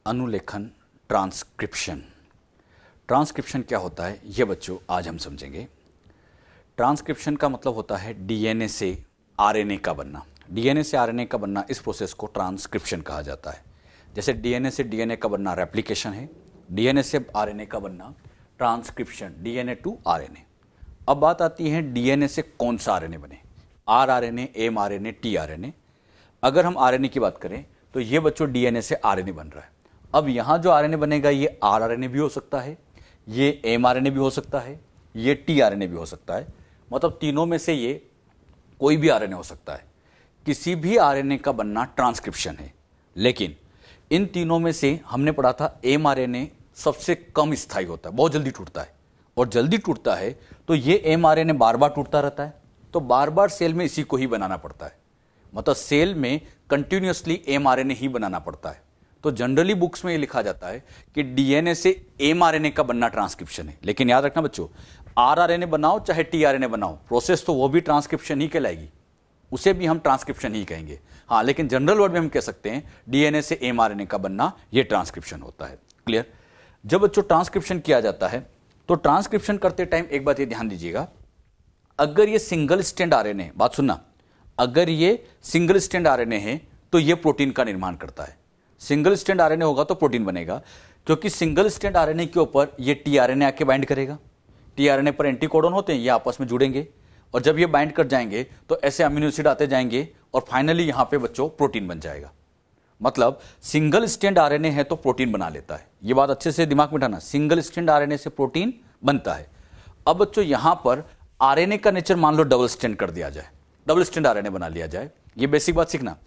अनुलेखन, transcription. Transcription क्या होता है ये बच्चों आज हम समझेंगे। ट्रांसक्रिप्शन का मतलब होता है डीएनए से आरएनए का बनना। डीएनए से आरएनए का बनना, इस प्रोसेस को ट्रांसक्रिप्शन कहा जाता है। जैसे डीएनए से डीएनए का बनना रेप्लिकेशन है, डीएनए से आरएनए का बनना ट्रांसक्रिप्शन, डीएनए टू आरएनए। अब बात आती है डीएनए से कौन सा आरएनए बने, आरआरएनए, एमआरएनए, टीआरएनए। अगर हम आरएनए की बात करें तो ये बच्चों डीएनए से आरएनए बन रहा है। अब यहां जो आरएनए बनेगा ये आरआरएनए भी हो सकता है, ये एमआरएनए भी हो सकता है, ये टीआरएनए भी हो सकता है। मतलब तीनों में से ये कोई भी आरएनए हो सकता है। किसी भी आरएनए का बनना ट्रांसक्रिप्शन है। लेकिन इन तीनों में से हमने पढ़ा था एमआरएनए सबसे कम स्थायी होता है, बहुत जल्दी टूटता है। और जल्दी टूटता है तो ये एमआरएनए बार बार टूटता रहता है, तो बार बार सेल में इसी को ही बनाना पड़ता है। मतलब सेल में कंटिन्यूअसली एमआरएनए ही बनाना पड़ता है। तो जनरली बुक्स में ये लिखा जाता है कि डीएनए से एमआरएनए का बनना ट्रांसक्रिप्शन है। लेकिन याद रखना बच्चों, आरआरएनए बनाओ चाहे टीआरएनए बनाओ, प्रोसेस तो वो भी ट्रांसक्रिप्शन ही कहलाएगी, उसे भी हम ट्रांसक्रिप्शन ही कहेंगे। हाँ, लेकिन जनरल वर्ड में हम कह सकते हैं डीएनए से एमआरएनए का बनना ये ट्रांसक्रिप्शन होता है। क्लियर? जब बच्चों ट्रांसक्रिप्शन किया जाता है तो ट्रांसक्रिप्शन करते टाइम एक बात ये ध्यान दीजिएगा, अगर ये सिंगल स्ट्रैंड आरएनए, बात सुनना, अगर ये सिंगल स्ट्रैंड आरएनए है तो ये प्रोटीन का निर्माण करता है। सिंगल स्ट्रैंड आरएनए होगा तो प्रोटीन बनेगा, क्योंकि सिंगल स्ट्रैंड आरएनए के ऊपर ये टीआरएनए आके बाइंड करेगा। टीआरएनए पर एंटीकोडन होते हैं, ये आपस में जुड़ेंगे और जब ये बाइंड कर जाएंगे तो ऐसे अमीनो एसिड आते जाएंगे और फाइनली यहां पे बच्चों प्रोटीन बन जाएगा। मतलब सिंगल स्ट्रैंड आरएनए है तो प्रोटीन बना लेता है। ये बात अच्छे से दिमाग में बिठाना, सिंगल स्ट्रैंड आरएनए से प्रोटीन बनता है। अब बच्चों यहां पर आरएनए का नेचर मान लो डबल स्ट्रैंड कर दिया जाए, डबल स्ट्रैंड आरएनए बना लिया जाए, ये बेसिक बात सीखना।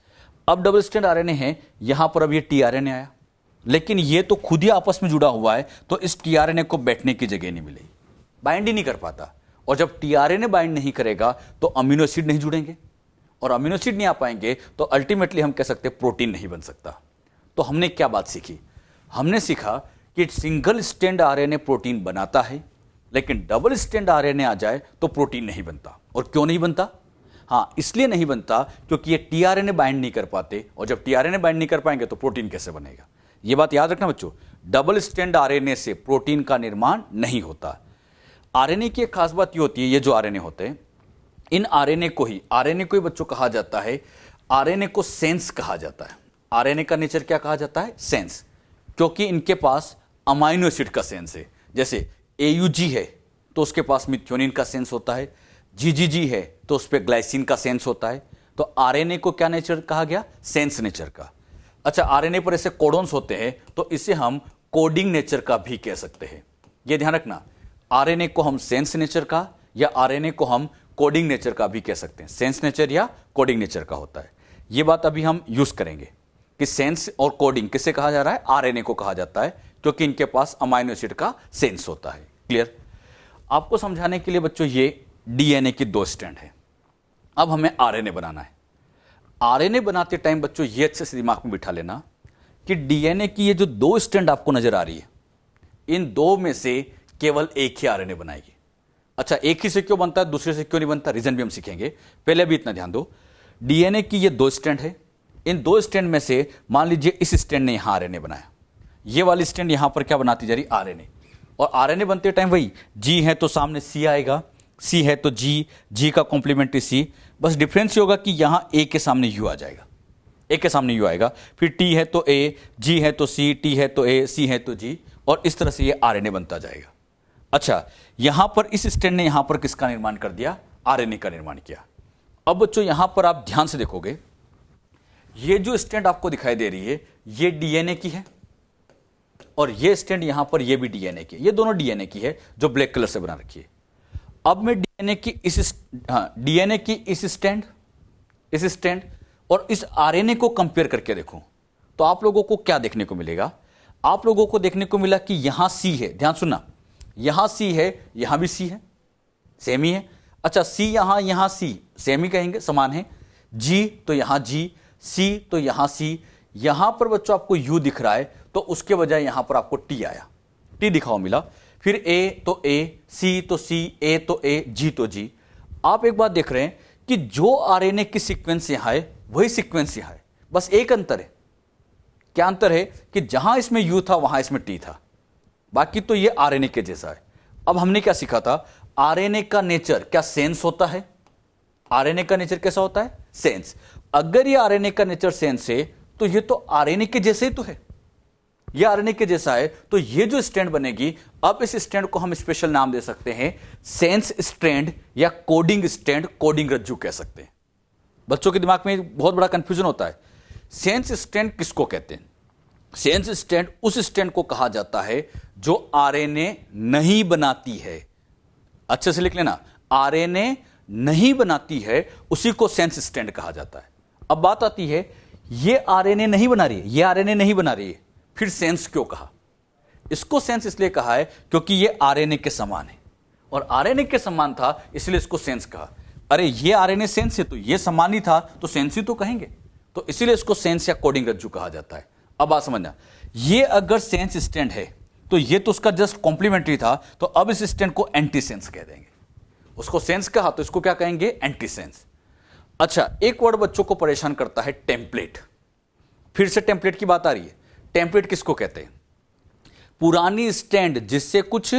अब डबल स्ट्रैंड आरएनए है, यहां पर अब ये टीआरएनए आया, लेकिन ये तो खुद ही आपस में जुड़ा हुआ है, तो इस टीआरएनए को बैठने की जगह नहीं मिलेगी, बाइंड ही नहीं कर पाता। और जब टीआरएनए बाइंड नहीं करेगा तो अमीनो एसिड नहीं जुड़ेंगे, और अमीनो एसिड नहीं आ पाएंगे तो अल्टीमेटली हम कह सकते हैं प्रोटीन नहीं बन सकता। तो हमने क्या बात सीखी? हमने सीखा कि सिंगल स्ट्रैंड आरएनए प्रोटीन बनाता है, लेकिन डबल स्ट्रैंड आरएनए आ जाए तो प्रोटीन नहीं बनता। और क्यों नहीं बनता? हाँ, इसलिए नहीं बनता क्योंकि ये टीआरएनए बाइंड नहीं कर पाते, और जब टीआरएनए बाइंड नहीं कर पाएंगे तो प्रोटीन कैसे बनेगा? ये बात याद रखना बच्चों, डबल स्ट्रैंड आरएनए से प्रोटीन का निर्माण नहीं होता। आरएनए की एक खास बात ये होती है, ये जो आरएनए होते हैं, इन आरएनए को ही बच्चों कहा जाता है, आरएनए को सेंस कहा जाता है। आरएनए का नेचर क्या कहा जाता है? सेंस, क्योंकि इनके पास अमाइनो एसिड का सेंस है। जैसे एयूजी है तो उसके पास मिथ्योनिन का सेंस होता है, जीजीजी है तो उस पर ग्लाइसिन का सेंस होता है। तो आरएनए को क्या नेचर कहा गया? सेंस नेचर का। अच्छा, आरएनए पर ऐसे कोडॉन्स होते हैं तो इसे हम कोडिंग नेचर का भी कह सकते हैं। यह ध्यान रखना, आरएनए को हम सेंस नेचर का या आरएनए को हम कोडिंग नेचर का भी कह सकते हैं। सेंस नेचर या कोडिंग नेचर का होता है। यह बात अभी हम यूज करेंगे कि सेंस और कोडिंग किसे कहा जा रहा है? आरएनए को कहा जाता है, क्योंकि इनके पास अमाइनो एसिड का सेंस होता है। क्लियर? आपको समझाने के लिए बच्चों ये डीएनए की दो स्ट्रैंड है। अब हमें आरएनए बनाना है। आरएनए बनाते टाइम बच्चों ये अच्छे से दिमाग में बिठा लेना कि डीएनए की ये जो दो स्ट्रैंड आपको नजर आ रही है, इन दो में से केवल एक ही आरएनए बनाएगी। अच्छा, एक ही से क्यों बनता है, दूसरे से क्यों नहीं बनता, रीजन भी हम सीखेंगे। पहले भी इतना ध्यान दो, डीएनए की ये दो स्ट्रैंड है, इन दो स्ट्रैंड में से मान लीजिए इस स्ट्रैंड ने यहां आरएनए बनाया, ये वाली स्ट्रैंड यहां पर क्या बनाती जा रही? आरएनए। और आरएनए बनते टाइम वही जी है तो सामने सी आएगा, सी है तो जी, जी का कॉम्प्लीमेंट्री सी। बस डिफरेंस ये होगा कि यहां ए के सामने यू आ जाएगा, ए के सामने यू आएगा, फिर टी है तो ए, जी है तो सी, टी है तो ए, सी है तो जी, और इस तरह से ये आरएनए बनता जाएगा। अच्छा, यहां पर इस स्ट्रैंड ने यहां पर किसका निर्माण कर दिया? आरएनए का निर्माण किया। अब बच्चों यहां पर आप ध्यान से देखोगे, ये जो स्ट्रैंड आपको दिखाई दे रही है ये डीएनए की है, और ये स्ट्रैंड यहां पर ये भी डीएनए की है। ये दोनों डीएनए की है जो ब्लैक कलर से बना रखी है। अब मैं डीएनए की इस स्ट्रैंड और इस आरएनए को कंपेयर करके देखूं तो आप लोगों को क्या देखने को मिलेगा? आप लोगों को देखने को मिला कि यहां सी है, ध्यान सुनना, यहां सी है, यहां भी सी है, सेम ही है। अच्छा, सी यहां सी, सेम ही कहेंगे, समान है। जी तो यहां जी, सी तो यहां सी। यहां पर बच्चों आपको यू दिख रहा है तो उसके बजाय यहां पर आपको टी आया, टी दिखाओ मिला। फिर ए तो ए, सी तो सी, ए तो ए, जी तो जी। आप एक बात देख रहे हैं कि जो आरएनए की सीक्वेंस यहां है वही सीक्वेंस यहां है, बस एक अंतर है। क्या अंतर है कि जहां इसमें यू था वहां इसमें टी था, बाकी तो ये आरएनए के जैसा है। अब हमने क्या सीखा था, आरएनए का नेचर क्या सेंस होता है, आरएनए का नेचर कैसा होता है, सेंस। अगर ये आरएनए का नेचर सेंस है तो ये तो आरएनए के जैसे ही तो है, ये आरएनए के जैसा है, तो ये जो स्ट्रैंड बनेगी, अब इस स्ट्रैंड को हम स्पेशल नाम दे सकते हैं सेंस स्ट्रैंड या कोडिंग स्ट्रैंड, कोडिंग रज्जू कह सकते हैं। बच्चों के दिमाग में बहुत बड़ा कंफ्यूजन होता है, सेंस स्ट्रैंड किसको कहते हैं? सेंस स्ट्रैंड उस स्ट्रैंड को कहा जाता है जो आरएनए नहीं बनाती है। अच्छे से लिख लेना, आरएनए नहीं बनाती है उसी को सेंस स्ट्रैंड कहा जाता है। अब बात आती है, ये आरएनए नहीं बना रही है, ये आरएनए नहीं बना रही है, फिर सेंस क्यों कहा? इसको सेंस इसलिए कहा है क्योंकि ये आरएनए के समान है, और आरएनए के समान था इसलिए इसको सेंस कहा। अरे ये आरएनए सेंस है तो ये समान ही था तो सेंस ही तो कहेंगे, तो इसीलिए इसको सेंस या कोडिंग रज्जू कहा जाता है। अब बात समझना, ये अगर सेंस स्टैंड है तो ये तो उसका जस्ट कॉम्प्लीमेंट्री था, तो अब इस स्टैंड को एंटी सेंस कह देंगे। उसको सेंस कहा तो इसको क्या कहेंगे, एंटी सेंस। अच्छा, एक वर्ड बच्चों को परेशान करता है, टेम्पलेट। फिर से टेम्पलेट की बात आ रही है। टेम्पलेट किसको कहते हैं? पुरानी स्टैंड जिससे कुछ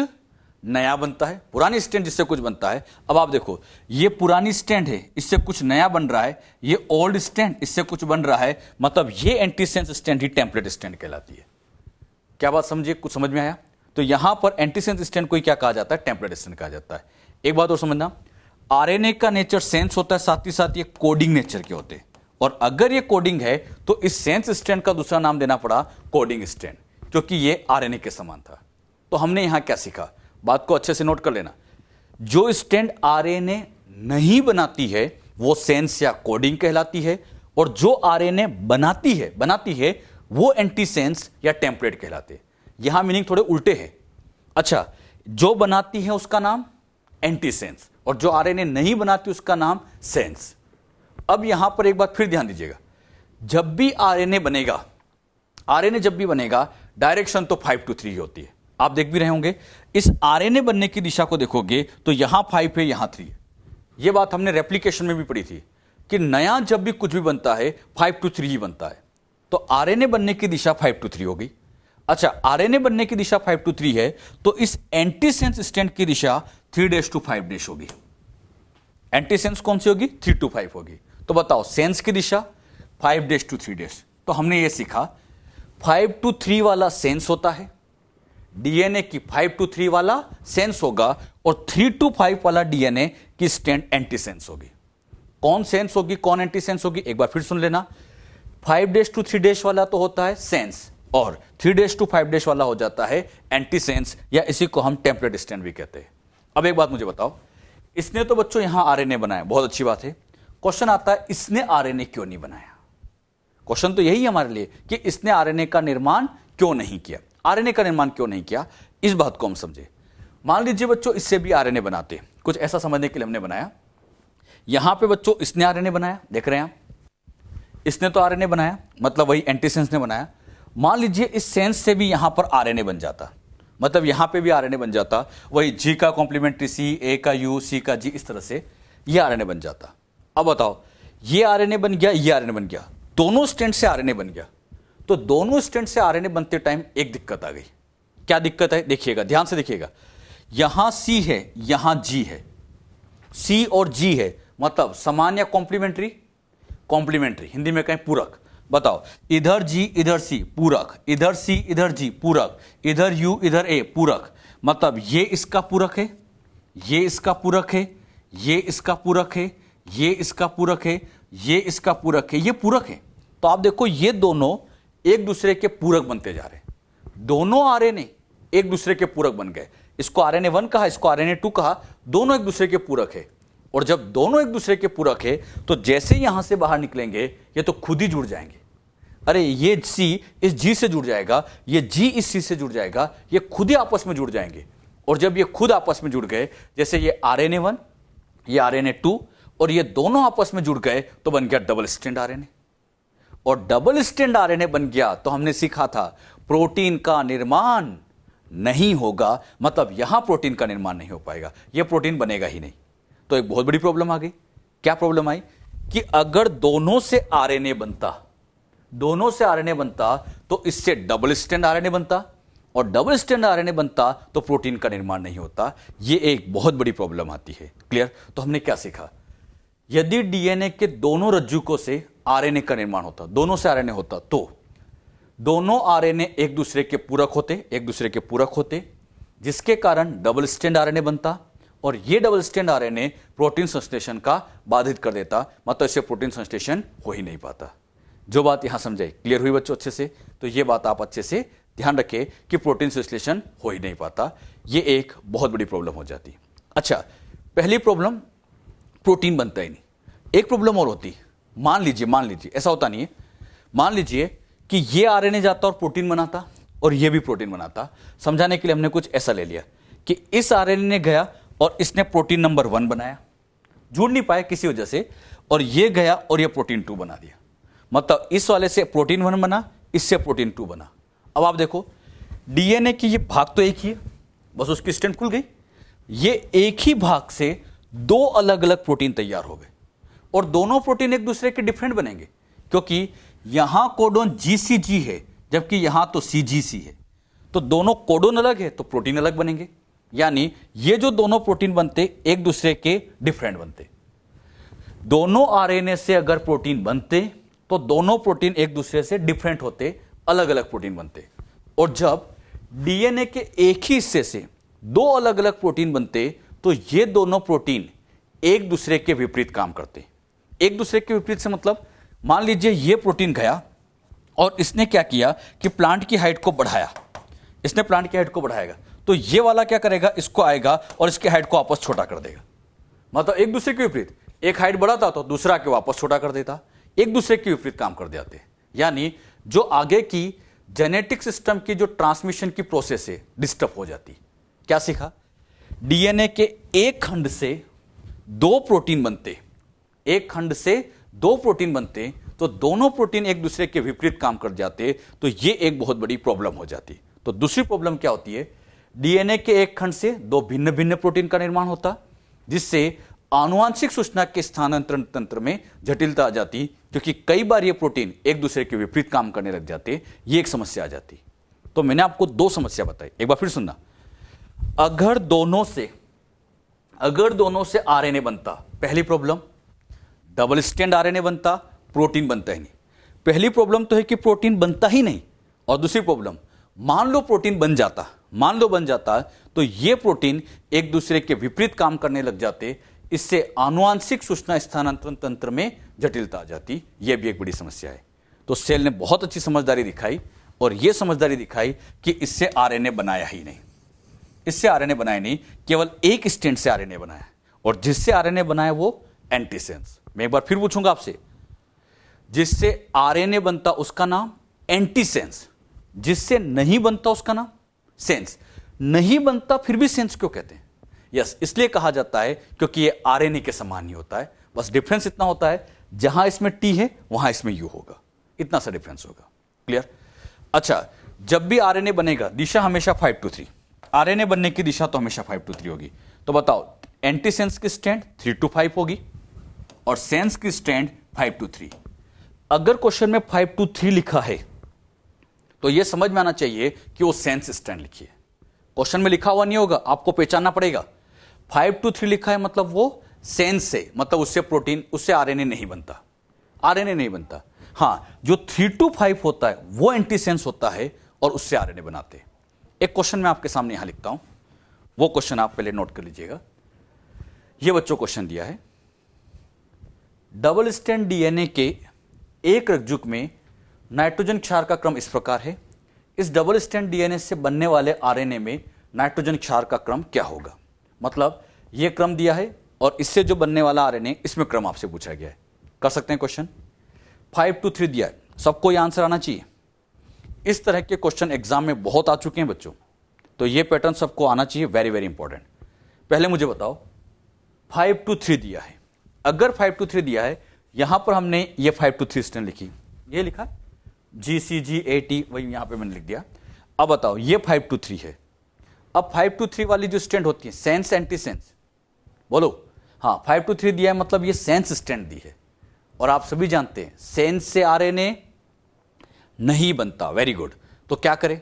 नया बनता है, पुरानी स्टैंड जिससे कुछ बनता है। अब आप देखो, ये पुरानी स्टैंड है, इससे कुछ नया बन रहा है, ये ओल्ड स्टैंड, इससे कुछ बन रहा है, मतलब ये एंटी सेंस स्टैंड ही टेम्पलेट स्टैंड कहलाती है। क्या बात समझिए, कुछ समझ में आया? तो यहां पर एंटी सेंस स्टैंड को ही क्या कहा जाता है, टेम्पलेट स्टैंड कहा जाता है। एक बात और समझना, आरएनए का नेचर सेंस होता है, साथ ही साथ ये कोडिंग नेचर के होते हैं, और अगर ये कोडिंग है तो इस सेंस स्टैंड का दूसरा नाम देना पड़ा कोडिंग स्टैंड, क्योंकि ये आरएनए के समान था। तो हमने यहां क्या सीखा, बात को अच्छे से नोट कर लेना। जो स्टैंड आरएनए नहीं बनाती है वो सेंस या कोडिंग कहलाती है, और जो आरएनए बनाती है वो एंटी सेंस या टेम्पलेट कहलाते हैं। यहां मीनिंग थोड़े उल्टे हैं। अच्छा, जो बनाती है उसका नाम एंटी सेंस, और जो आरएनए नहीं बनाती उसका नाम सेंस। अब यहां पर एक बात फिर ध्यान दीजिएगा, जब भी आरएनए बनेगा, आरएनए जब भी बनेगा, डायरेक्शन तो 5 to 3 होती है। आप देख भी रहे होंगे, इस आरएनए बनने की दिशा को देखोगे तो यहां 5 है, यहां 3 है। यह बात हमने रेप्लिकेशन में भी पढ़ी थी कि नया जब भी कुछ भी बनता है 5 to 3 ही बनता है, तो आरएनए बनने की दिशा 5 to 3 हो गई। अच्छा, आरएनए बनने की दिशा 5 to 3 है, तो इस एंटी सेंस स्टैंड की दिशा 3' to 5' होगी। एंटी सेंस कौन सी होगी, 3 to 5 होगी। तो बताओ, सेंस की दिशा 5' to 3'। तो हमने ये सीखा, 5 to 3 वाला सेंस होता है, डीएनए की 5 to 3 वाला सेंस होगा, और 3 to 5 वाला डीएनए की स्टैंड एंटी सेंस होगी। कौन सेंस होगी, कौन एंटी सेंस होगी, एक बार फिर सुन लेना। 5' to 3' वाला तो होता है सेंस, और 3' to 5' वाला हो जाता है एंटी सेंस, या इसी को हम टेम्पलेट स्टैंड भी कहते हैं। अब एक बात मुझे बताओ, इसने तो बच्चों यहां आरएनए बनाया, बहुत अच्छी बात है। क्वेश्चन आता है, इसने आरएनए क्यों नहीं बनाया? क्वेश्चन तो यही है हमारे लिए कि इसने आरएनए का निर्माण क्यों नहीं किया, आरएनए का निर्माण क्यों नहीं किया, इस बात को हम समझे। मान लीजिए बच्चों, इससे भी आरएनए बनाते, कुछ ऐसा समझने के लिए हमने बनाया। यहां पे बच्चों इसने आरएनए बनाया, देख रहे हैं आप, इसने तो आरएनए बनाया, मतलब वही एंटीसेंस ने बनाया। मान लीजिए इस सेंस से भी यहां पर आरएनए बन जाता, मतलब यहां पे भी आरएनए बन जाता, वही जी का कॉम्प्लीमेंट्री सी, ए का यू, सी का जी, इस तरह से ये आरएनए बन जाता। अब बताओ, ये आरएनए बन गया, ये आरएनए बन गया, दोनों स्टैंड से आरएनए बन गया। तो दोनों स्टैंड से आरएनए बनते टाइम एक दिक्कत आ गई। क्या दिक्कत है, देखिएगा, ध्यान से देखिएगा। यहां सी है, यहां जी है, सी और जी है, मतलब समान या कॉम्प्लीमेंट्री, कॉम्प्लीमेंट्री, हिंदी में कहें पूरक। बताओ, इधर जी इधर सी पूरक, इधर सी इधर जी पूरक, इधर यू इधर ए पूरक, मतलब ये इसका पूरक है, ये इसका पूरक है, ये इसका पूरक है, ये इसका पूरक है, ये इसका पूरक है, ये पूरक है। तो आप देखो, ये दोनों एक दूसरे के पूरक बनते जा रहे हैं। दोनों आरएनए एक दूसरे के पूरक बन गए। इसको आरएनए 1 कहा, इसको आरएनए 2 कहा, दोनों एक दूसरे के पूरक है। और जब दोनों एक दूसरे के पूरक है तो जैसे यहां से बाहर निकलेंगे ये तो खुद ही जुड़ जाएंगे। अरे ये सी इस जी से जुड़ जाएगा, ये जी इस सी से जुड़ जाएगा, ये खुद ही आपस में जुड़ जाएंगे। और जब ये खुद आपस में जुड़ गए, जैसे ये आरएनए 1, ये आरएनए 2, और ये दोनों आपस में जुड़ गए तो बन गया डबल स्ट्रैंड आरएनए। और डबल स्ट्रैंड आरएनए बन गया तो हमने सीखा था प्रोटीन का निर्माण नहीं होगा, मतलब यहां प्रोटीन का निर्माण नहीं हो पाएगा, यह प्रोटीन बनेगा ही नहीं। तो एक बहुत बड़ी प्रॉब्लम आ गई। क्या प्रॉब्लम आई कि अगर दोनों से आरएनए बनता दोनों से आरएनए बनता तो इससे डबल स्ट्रैंड आरएनए बनता, और डबल स्ट्रैंड आरएनए बनता तो प्रोटीन का निर्माण नहीं होता। ये एक बहुत बड़ी प्रॉब्लम आती है। क्लियर? तो हमने क्या सीखा? यदि डीएनए के दोनों रज्जुकों से आरएनए का निर्माण होता, दोनों से आरएनए होता, तो दोनों आरएनए एक दूसरे के पूरक होते, जिसके कारण डबल स्ट्रैंड आरएनए बनता, और ये डबल स्ट्रैंड आरएनए प्रोटीन संश्लेषण का बाधित कर देता, मतलब इससे प्रोटीन संश्लेषण हो ही नहीं पाता। जो बात यहां समझे, क्लियर हुई बच्चों अच्छे से? तो ये बात आप अच्छे से ध्यान रखें कि प्रोटीन संश्लेषण हो ही नहीं पाता, ये एक बहुत बड़ी प्रॉब्लम हो जाती। अच्छा, पहली प्रॉब्लम, प्रोटीन बनता ही नहीं। एक प्रॉब्लम और होती, मान लीजिए ऐसा होता नहीं है, मान लीजिए कि ये आरएनए जाता और प्रोटीन बनाता, और ये भी प्रोटीन बनाता। समझाने के लिए हमने कुछ ऐसा ले लिया कि इस आरएनए ने गया और इसने प्रोटीन नंबर 1 बनाया, जुड़ नहीं पाया किसी वजह से, और ये गया और ये प्रोटीन 2 बना दिया। मतलब इस वाले से प्रोटीन 1 बना, इससे प्रोटीन 2 बना। अब आप देखो, डीएनए की ये भाग तो एक ही है, बस उसकी स्ट्रैंड खुल गई। ये एक ही भाग से 2 अलग अलग प्रोटीन तैयार हो गए, और दोनों प्रोटीन एक दूसरे के डिफरेंट बनेंगे, क्योंकि यहां कोडोन जीसीजी है जबकि यहां तो सीजीसी है। तो दोनों कोडोन अलग है तो प्रोटीन अलग बनेंगे, यानी ये जो दोनों प्रोटीन बनते एक दूसरे के डिफरेंट बनते। दोनों आरएनए से अगर प्रोटीन बनते तो दोनों प्रोटीन एक दूसरे से डिफरेंट होते, अलग अलग प्रोटीन बनते। और जब डीएनए के एक ही हिस्से से 2 अलग अलग प्रोटीन बनते तो ये दोनों प्रोटीन एक दूसरे के विपरीत काम करते। एक दूसरे के विपरीत से मतलब, मान लीजिए ये प्रोटीन गया और इसने क्या किया कि प्लांट की हाइट को बढ़ाया, इसने प्लांट की हाइट को बढ़ाएगा, तो ये वाला क्या करेगा, इसको आएगा और इसके हाइट को वापस छोटा कर देगा। मतलब एक दूसरे के विपरीत, एक हाइट बढ़ाता तो दूसरा के वापस छोटा कर देता, एक दूसरे के विपरीत काम कर देते। यानी जो आगे की जेनेटिक सिस्टम की जो ट्रांसमिशन की प्रोसेस है डिस्टर्ब हो जाती। क्या सीखा? डीएनए के एक खंड से 2 प्रोटीन बनते, एक खंड से 2 प्रोटीन बनते तो दोनों प्रोटीन एक दूसरे के विपरीत काम कर जाते, तो ये एक बहुत बड़ी प्रॉब्लम हो जाती। तो दूसरी प्रॉब्लम क्या होती है? डीएनए के एक खंड से 2 भिन्न भिन्न प्रोटीन का निर्माण होता, जिससे आनुवांशिक सूचना के स्थानांतरण तंत्र में जटिलता आ जाती, क्योंकि कई बार ये प्रोटीन एक दूसरे के विपरीत काम करने लग जाते, ये एक समस्या आ जाती। तो मैंने आपको 2 समस्या बताई, एक बार फिर सुनना। अगर दोनों से आरएनए बनता, पहली प्रॉब्लम, डबल स्ट्रैंड आरएनए बनता, प्रोटीन बनता ही नहीं। पहली प्रॉब्लम तो है कि प्रोटीन बनता ही नहीं, और दूसरी प्रॉब्लम, मान लो प्रोटीन बन जाता तो ये प्रोटीन एक दूसरे के विपरीत काम करने लग जाते, इससे आनुवांशिक सूचना स्थानांतरण तंत्र में जटिलता आ जाती। यह भी एक बड़ी समस्या है। तो सेल ने बहुत अच्छी समझदारी दिखाई, और यह समझदारी दिखाई कि इससे आरएनए बनाया ही नहीं, इससे आरएनए बनाया नहीं, केवल एक स्ट्रैंड से आरएनए बनाया, और जिससे आरएनए बनाया वो एंटीसेंस। मैं एक बार फिर पूछूंगा आपसे, जिससे आरएनए बनता उसका नाम एंटीसेंस, जिससे नहीं बनता उसका नाम सेंस। नहीं बनता फिर भी सेंस क्यों कहते हैं? यस, इसलिए कहा जाता है क्योंकि ये आरएनए के समान ही होता है, बस डिफरेंस इतना होता है, जहां इसमें टी है वहां इसमें यू होगा, इतना सा डिफरेंस होगा। क्लियर? अच्छा, जब भी आरएनए बनेगा दिशा हमेशा 5 to 3, आरएनए बनने की दिशा तो हमेशा 5 to 3 होगी। तो बताओ, एंटीसेंस की स्ट्रैंड 3 to 5 होगी और सेंस की स्ट्रैंड 5 to 3। अगर क्वेश्चन में 5 to 3 लिखा है तो यह समझ में आना चाहिए कि वो सेंस स्ट्रैंड लिखी है। क्वेश्चन में लिखा हुआ नहीं होगा, आपको पहचानना पड़ेगा। 5 to 3 लिखा है मतलब वो सेंस से, मतलब उससे प्रोटीन, उससे आरएनए नहीं बनता, आरएनए नहीं बनता। हां, जो 3 to 5 होता है वो एंटीसेंस होता है और उससे आरएनए बनाते हैं। एक क्वेश्चन मैं आपके सामने यहां लिखता हूं, वो क्वेश्चन आप पहले नोट कर लीजिएगा। ये बच्चों क्वेश्चन दिया है, डबल स्ट्रैंड डीएनए के एक रज्जुक में नाइट्रोजन क्षार का क्रम इस प्रकार है। इस डबल स्ट्रैंड डीएनए से बनने वाले आरएनए में नाइट्रोजन क्षार का क्रम क्या होगा? मतलब यह क्रम दिया है और इससे जो बनने वाला आरएनए, इसमें क्रम आपसे पूछा गया है। कर सकते हैं क्वेश्चन। 5 to 3 दिया है, सबको यह आंसर आना चाहिए। इस तरह के क्वेश्चन एग्जाम में बहुत आ चुके हैं बच्चों, तो यह पैटर्न सबको आना चाहिए, वेरी वेरी इंपॉर्टेंट। पहले मुझे बताओ, 5 to 3 दिया है, अगर 5 to 3 दिया है, यहां पर हमने ये 5 to 3 स्ट्रैंड लिखी, ये लिखा GCGAT, वही यहां पे मैंने लिख दिया। अब बताओ, ये 5 to 3 है। अब 5 to 3 वाली जो स्ट्रैंड होती है, सेंस एंटीसेंस, बोलो। हाँ, 5 to 3 दिया है मतलब ये सेंस स्ट्रैंड दी है, और आप सभी जानते हैं सेंस से आरएनए नहीं बनता। Very good. तो क्या करें?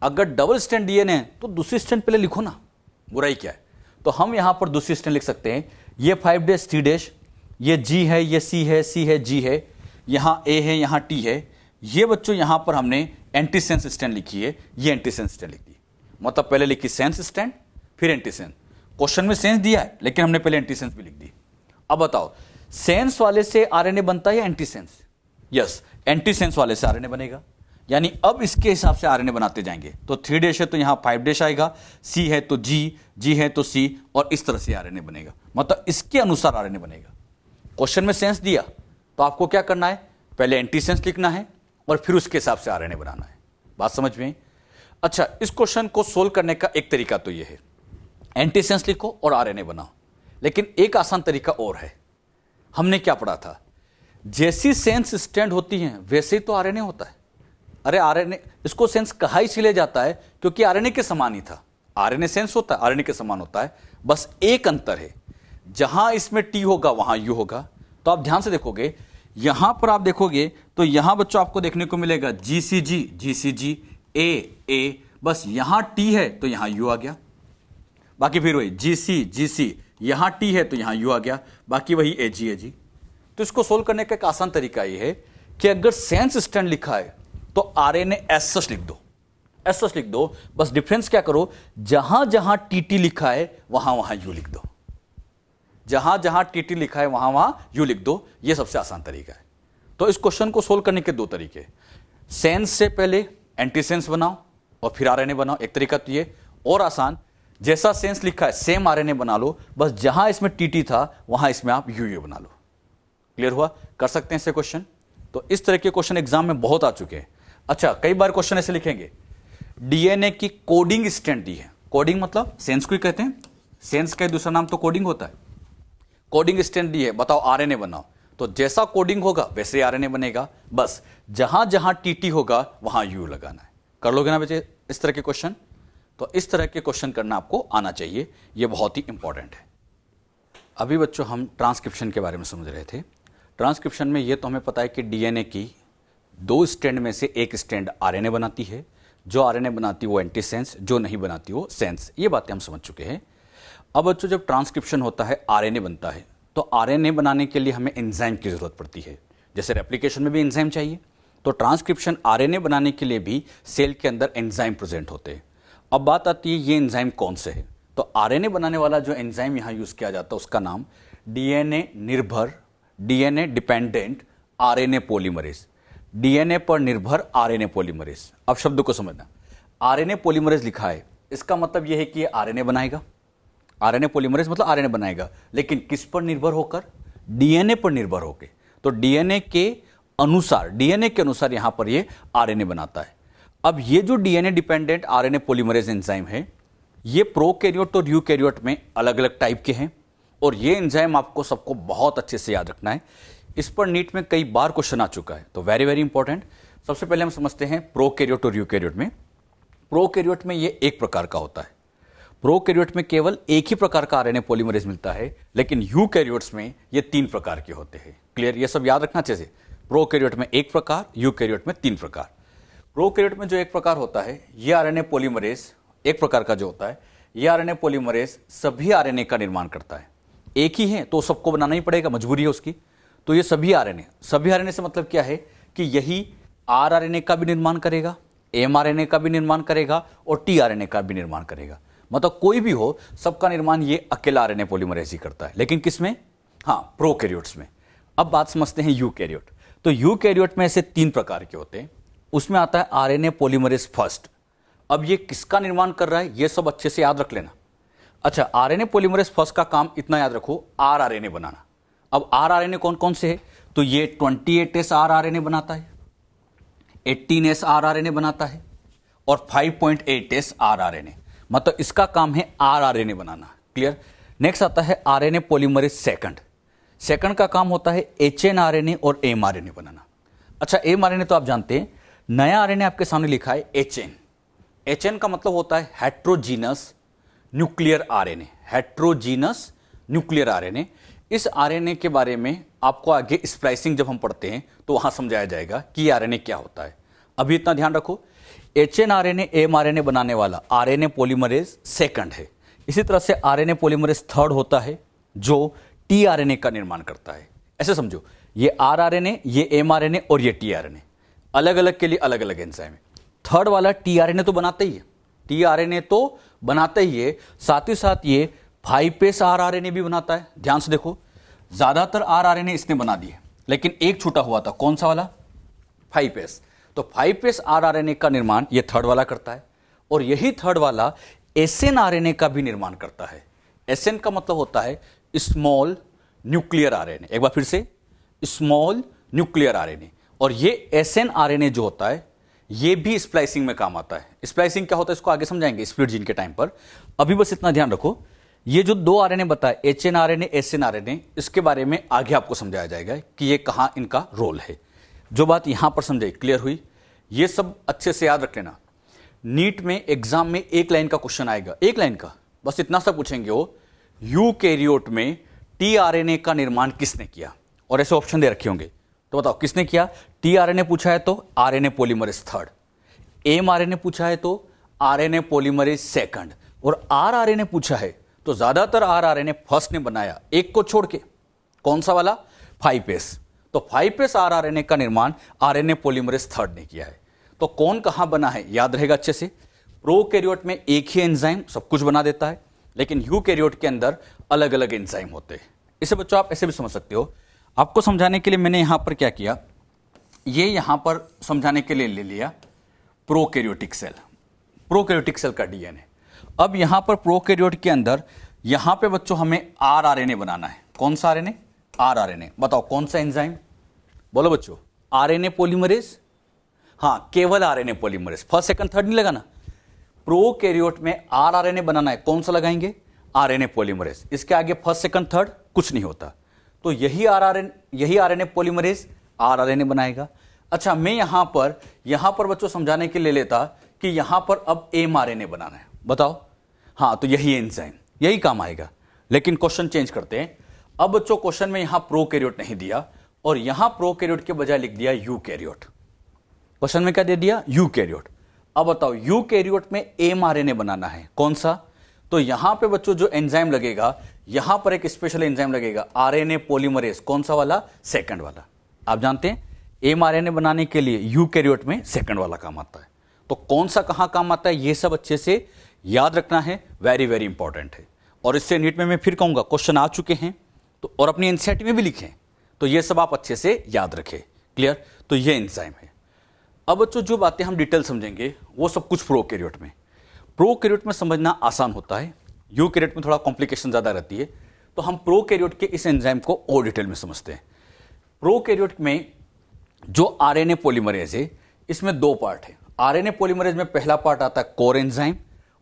अगर डबल स्ट्रैंड डीएनए है तो दूसरी स्ट्रैंड पहले लिखो ना, बुराई क्या है? तो हम यहां पर दूसरी स्ट्रैंड लिख सकते हैं। ये 5' 3', ये G है, ये C है, C है, G है, यहां A है, यहां T है। ये बच्चों यहां पर हमने एंटीसेंस स्ट्रैंड लिखी है, ये एंटीसेंस स्ट्रैंड लिख दी। मतलब पहले लिखी सेंस स्ट्रैंड, फिर एंटीसेंस। क्वेश्चन में सेंस दिया है लेकिन हमने पहले एंटीसेंस भी लिख दी। अब बताओ, सेंस वाले से आरएनए बनता है या एंटीसेंस? यस, एंटीसेंस वाले से आरएनए बनेगा। यानी अब इसके हिसाब से आरएनए बनाते जाएंगे। तो 3' है तो यहां 5' आएगा, C है तो G, G है तो C, और इस तरह से आरएनए बनेगा। मतलब इसके अनुसार आरएनए बनेगा। क्वेश्चन में सेंस दिया तो आपको क्या करना है? पहले एंटीसेंस लिखना है और फिर उसके हिसाब से आरएनए बनाना है। बात समझ में? अच्छा, इस क्वेश्चन को सोल्व करने का एक तरीका तो यह है, एंटीसेंस लिखो और आरएनए बनाओ। लेकिन एक आसान तरीका और है। हमने क्या पढ़ा था? जैसी सेंस स्ट्रैंड होती है वैसे ही तो आरएनए होता है। अरे आरएनए, इसको सेंस कहा इसलिए जाता है क्योंकि आरएनए के समान ही था। आरएनए सेंस होता है, आरएनए के समान होता है, बस एक अंतर है, जहां इसमें टी होगा वहां यू होगा। तो आप ध्यान से देखोगे, यहां पर आप देखोगे तो यहां बच्चों आपको देखने को मिलेगा GCG, GCG, A, बस यहां टी है तो यहां यू आ गया। बाकी फिर वही GC, GC, यहां टी है तो यहां यू आ गया, बाकी वही AG। तो इसको सोल्व करने का एक आसान तरीका यह है कि अगर सेंस स्ट्रैंड लिखा है तो आरएनए एज सच लिख दो, एज सच लिख दो। बस डिफरेंस क्या करो, जहां जहां टीटी लिखा है वहां वहां यू लिख दो, जहां जहां टीटी लिखा है वहां वहां यू लिख दो। यह सबसे आसान तरीका है। तो इस क्वेश्चन को सोल्व करने के दो तरीके, सेंस से पहले एंटीसेंस बनाओ और फिर आरएनए बनाओ, एक तरीका तो ये। और आसान, जैसा सेंस लिखा है सेम आरएनए बना लो, बस जहां इसमें टीटी था वहां इसमें आप यू बना लो। क्लियर हुआ? कर सकते हैं ऐसे क्वेश्चन। तो इस तरह के क्वेश्चन एग्जाम में बहुत आ चुके हैं। अच्छा, कई बार क्वेश्चन ऐसे लिखेंगे, डीएनए की कोडिंग स्ट्रैंड दी है। कोडिंग मतलब सेंस को ही कहते हैं, सेंस का दूसरा नाम तो कोडिंग होता है। कोडिंग स्ट्रैंड दी है, बताओ आरएनए बनाओ। तो जैसा कोडिंग होगा वैसे आरएनए बनेगा, बस जहां जहां टीटी होगा वहां यू लगाना है। कर लोगे ना बच्चे इस तरह के क्वेश्चन? तो इस तरह के क्वेश्चन करना आपको आना चाहिए, यह बहुत ही इंपॉर्टेंट है। अभी बच्चों हम ट्रांसक्रिप्शन के बारे में समझ रहे थे। ट्रांसक्रिप्शन में यह तो हमें पता है कि डीएनए की 2 स्ट्रैंड में से एक स्ट्रैंड आरएनए बनाती है। जो आरएनए बनाती है वो एंटीसेंस, जो नहीं बनाती वो सेंस। ये बातें हम समझ चुके हैं। अब बच्चों जब ट्रांसक्रिप्शन होता है, आरएनए बनता है, तो आरएनए बनाने के लिए हमें एंजाइम की जरूरत पड़ती है। जैसे रेप्लिकेशन में भी एंजाइम चाहिए, तो ट्रांसक्रिप्शन आरएनए बनाने के लिए भी सेल के अंदर एंजाइम प्रेजेंट होते हैं। अब बात आती है ये एंजाइम कौन से है? तो आरएनए बनाने वाला जो एंजाइम यहां यूज किया जाता है उसका नाम डीएनए निर्भर, DNA dependent RNA polymerase, DNA पर निर्भर आरएनए पॉलीमरेज। अब शब्द को समझना, आरएनए पॉलीमरेज लिखा है, इसका मतलब यह है कि आरएनए बनाएगा। आरएनए पॉलीमरेज मतलब आरएनए बनाएगा, लेकिन किस पर निर्भर होकर? डीएनए पर निर्भर होकर। तो डीएनए के अनुसार यहां पर यह आरएनए बनाता है। अब ये जो DNA dependent RNA polymerase enzyme है, ये प्रोकैरियोट और यूकैरियोट में अलग अलग टाइप के हैं, और ये एंजाइम आपको सबको बहुत अच्छे से याद रखना है। इस पर नीट में कई बार क्वेश्चन आ चुका है, तो वेरी वेरी इंपॉर्टेंट। सबसे पहले हम समझते हैं प्रोकैरियोट और यूकैरियोट में। प्रोकैरियोट में ये एक प्रकार का होता है। प्रोकैरियोट में केवल एक ही प्रकार का आरएनए पॉलीमरेज मिलता है, लेकिन यूकैरियोट्स में ये 3 प्रकार के होते हैं। क्लियर? ये सब याद रखना चाहिए। प्रोकैरियोट में 1 प्रकार, यूकैरियोट में 3 प्रकार। प्रोकैरियोट में जो 1 प्रकार होता है, ये आरएनए पॉलीमरेज 1 प्रकार का जो होता है, ये आरएनए पॉलीमरेज सभी आरएनए का निर्माण करता है। एक ही है तो सबको बनाना ही पड़ेगा, मजबूरी है उसकी। तो ये सभी आरएनए से मतलब क्या है कि यही आरआरएनए का भी निर्माण करेगा, एमआरएनए का भी निर्माण करेगा और टीआरएनए का भी निर्माण करेगा। मतलब कोई भी हो, सबका निर्माण ये अकेला आरएनए पॉलीमरेज ही करता है। लेकिन किसमें? हाँ, प्रोकैरियोट्स में। अब बात समझते हैं यूकैरियोट। तो यूकैरियोट में ऐसे 3 प्रकार के होते हैं। उसमें आता है आरएनए पॉलीमरेज फर्स्ट। अब ये किसका निर्माण कर रहा है, ये सब अच्छे से याद रख लेना। अच्छा, आरएनए पॉलीमरेज फर्स्ट का काम इतना याद रखो, आरआरएनए बनाना। अब आरआरएनए कौन कौन से है? तो ये 28S आरआरएनए बनाता है, 18S आरआरएनए बनाता है और 5.8S आरआरएनए। मतलब इसका काम है आरआरएनए बनाना। क्लियर? नेक्स्ट आता है आरएनए पॉलीमरेज सेकंड का काम होता है एचएनआरएनए और एमआरएनए बनाना। अच्छा, एमआरएनए तो आप जानते हैं, नया आरएनए आपके सामने लिखा है एचएन। एचएन का मतलब होता है heterogeneous nuclear RNA, heterogeneous nuclear RNA. इस आरएनए के बारे में आपको आगे स्प्लाइसिंग जब हम पढ़ते हैं तो वहां समझाया जाएगा कि आरएनए क्या होता है। अभी इतना ध्यान रखो, एचएनआरएनए एमआरएनए बनाने वाला आरएनए पॉलीमरेज सेकंड है। इसी तरह से आरएनए पॉलीमरेज थर्ड होता है जो टीआरएनए का निर्माण करता है। ऐसे समझो, ये आरआरएनए, ये एमआरएनए और ये टीआरएनए, अलग अलग के लिए अलग अलग एंजाइम है। थर्ड वाला टीआरएनए तो बनाता ही है, टीआरएनए तो बनाता ही है, साथ ही साथ ये 5' आरआरएनए भी बनाता है। ध्यान से देखो, ज्यादातर आरआरएनए इसने बना दिए, लेकिन एक छूटा हुआ था, कौन सा वाला? 5' तो 5' आरआरएनए का निर्माण ये थर्ड वाला करता है, और यही थर्ड वाला एसएनआरएनए का भी निर्माण करता है। एसएन का मतलब होता है स्मॉल न्यूक्लियर आरएनए। एक बार फिर से, स्मॉल न्यूक्लियर आरएनए। और ये एसएनआरएनए जो होता है ये भी स्प्लाइसिंग में काम आता है। स्प्लाइसिंग क्या होता है इसको आगे समझाएंगे स्प्लिट जीन के टाइम पर। अभी बस इतना ध्यान रखो, ये जो दो आरएनए बताए, एचएनआरएनए एसएनआरएनए, इसके बारे में आगे आपको समझाया जाएगा कि ये कहां इनका रोल है। जो बात यहां पर समझाई, क्लियर हुई? ये सब अच्छे से याद रख लेना। नीट में एग्जाम में एक लाइन का क्वेश्चन आएगा, एक लाइन का, बस इतना सा पूछेंगे वो, यूकैरियोट में टीआरएनए का निर्माण किसने किया? और ऐसे ऑप्शन दे रखे होंगे, तो बताओ किसने किया? टीआरएनए पूछा है तो आरएनए पॉलीमरेज थर्ड, एमआरएनए पूछा है तो आरएनए पॉलीमरेज सेकंड, और आरआरएनए पूछा है तो ज्यादातर आरआरएनए फर्स्ट ने बनाया, एक को छोड़ के। कौन सा वाला? 5' तो 5' आरआरएनए का निर्माण आरएनए पॉलीमरेज थर्ड ने किया है। तो कौन कहां बना है याद रहेगा अच्छे से। प्रोकैरियोट में एक ही एंजाइम सब कुछ बना देता है, लेकिन यूकैरियोट के अंदर अलग अलग एंजाइम होते हैं। इसे बच्चों आप ऐसे भी समझ सकते हो। आपको समझाने के लिए मैंने यहां पर क्या किया, ये यहां पर समझाने के लिए ले लिया प्रोकैरियोटिक सेल, प्रोकैरियोटिक सेल का डीएनए। अब यहां पर प्रोकैरियोट के अंदर यहां पे बच्चों हमें आरआरएनए बनाना है। कौन सा आरएनए? आरआरएनए। बताओ कौन सा एंजाइम? बोलो बच्चों, आरएनए पॉलीमरेज। हां, केवल RNA polymerase, first second third नहीं लगाना। प्रोकैरियोट में आरआरएनए बनाना है, कौन सा लगाएंगे? RNA polymerase. इसके आगे फर्स्ट सेकंड थर्ड कुछ नहीं होता, तो यही आरएनए पॉलीमरेज आरआरएनए बनाएगा। अच्छा, मैं यहां पर बच्चों समझाने के लिए लेता कि यहां पर अब एमआरएनए बनाना है। बताओ, हां, तो यही एंजाइम, यही काम आएगा। लेकिन क्वेश्चन चेंज करते हैं। अब बच्चों क्वेश्चन में यहां प्रोकैरियोट नहीं दिया, और यहां प्रोकैरियोट के बजाय लिख दिया यूकैरियोट। क्वेश्चन में क्या दे दिया? यूकैरियोट। अब बताओ, यूकैरियोट में एमआरएनए बनाना है, कौन सा? तो यहां पे बच्चों जो एंजाइम लगेगा, यहां पर एक स्पेशल एंजाइम लगेगा, आरएनए पॉलीमरेज। कौन सा वाला? सेकंड वाला। आप जानते हैं एमआरएनए बनाने के लिए यूकैरियोट में सेकंड वाला काम आता है। तो कौन सा कहां काम आता है, ये सब अच्छे से याद रखना है, वेरी वेरी इंपॉर्टेंट है। और इससे नीट में मैं फिर कहूंगा क्वेश्चन आ चुके हैं, तो और अपनी एनसीईआरटी में भी लिखें, तो ये सब आप अच्छे से याद रखें। क्लियर? तो ये एंजाइम है। अब बच्चों जो बातें हम डिटेल समझेंगे वो सब कुछ प्रोकैरियोट में समझना आसान होता है, यूकैरियोट में थोड़ा कॉम्प्लिकेशन ज्यादा रहती है। तो हम प्रोकैरियोट के इस एंजाइम को और डिटेल में समझते हैं। प्रोकैरियोट में जो आरएनए पॉलीमरेज है, इसमें दो पार्ट है। आरएनए पॉलीमरेज में पहला पार्ट आता है कोर एंजाइम,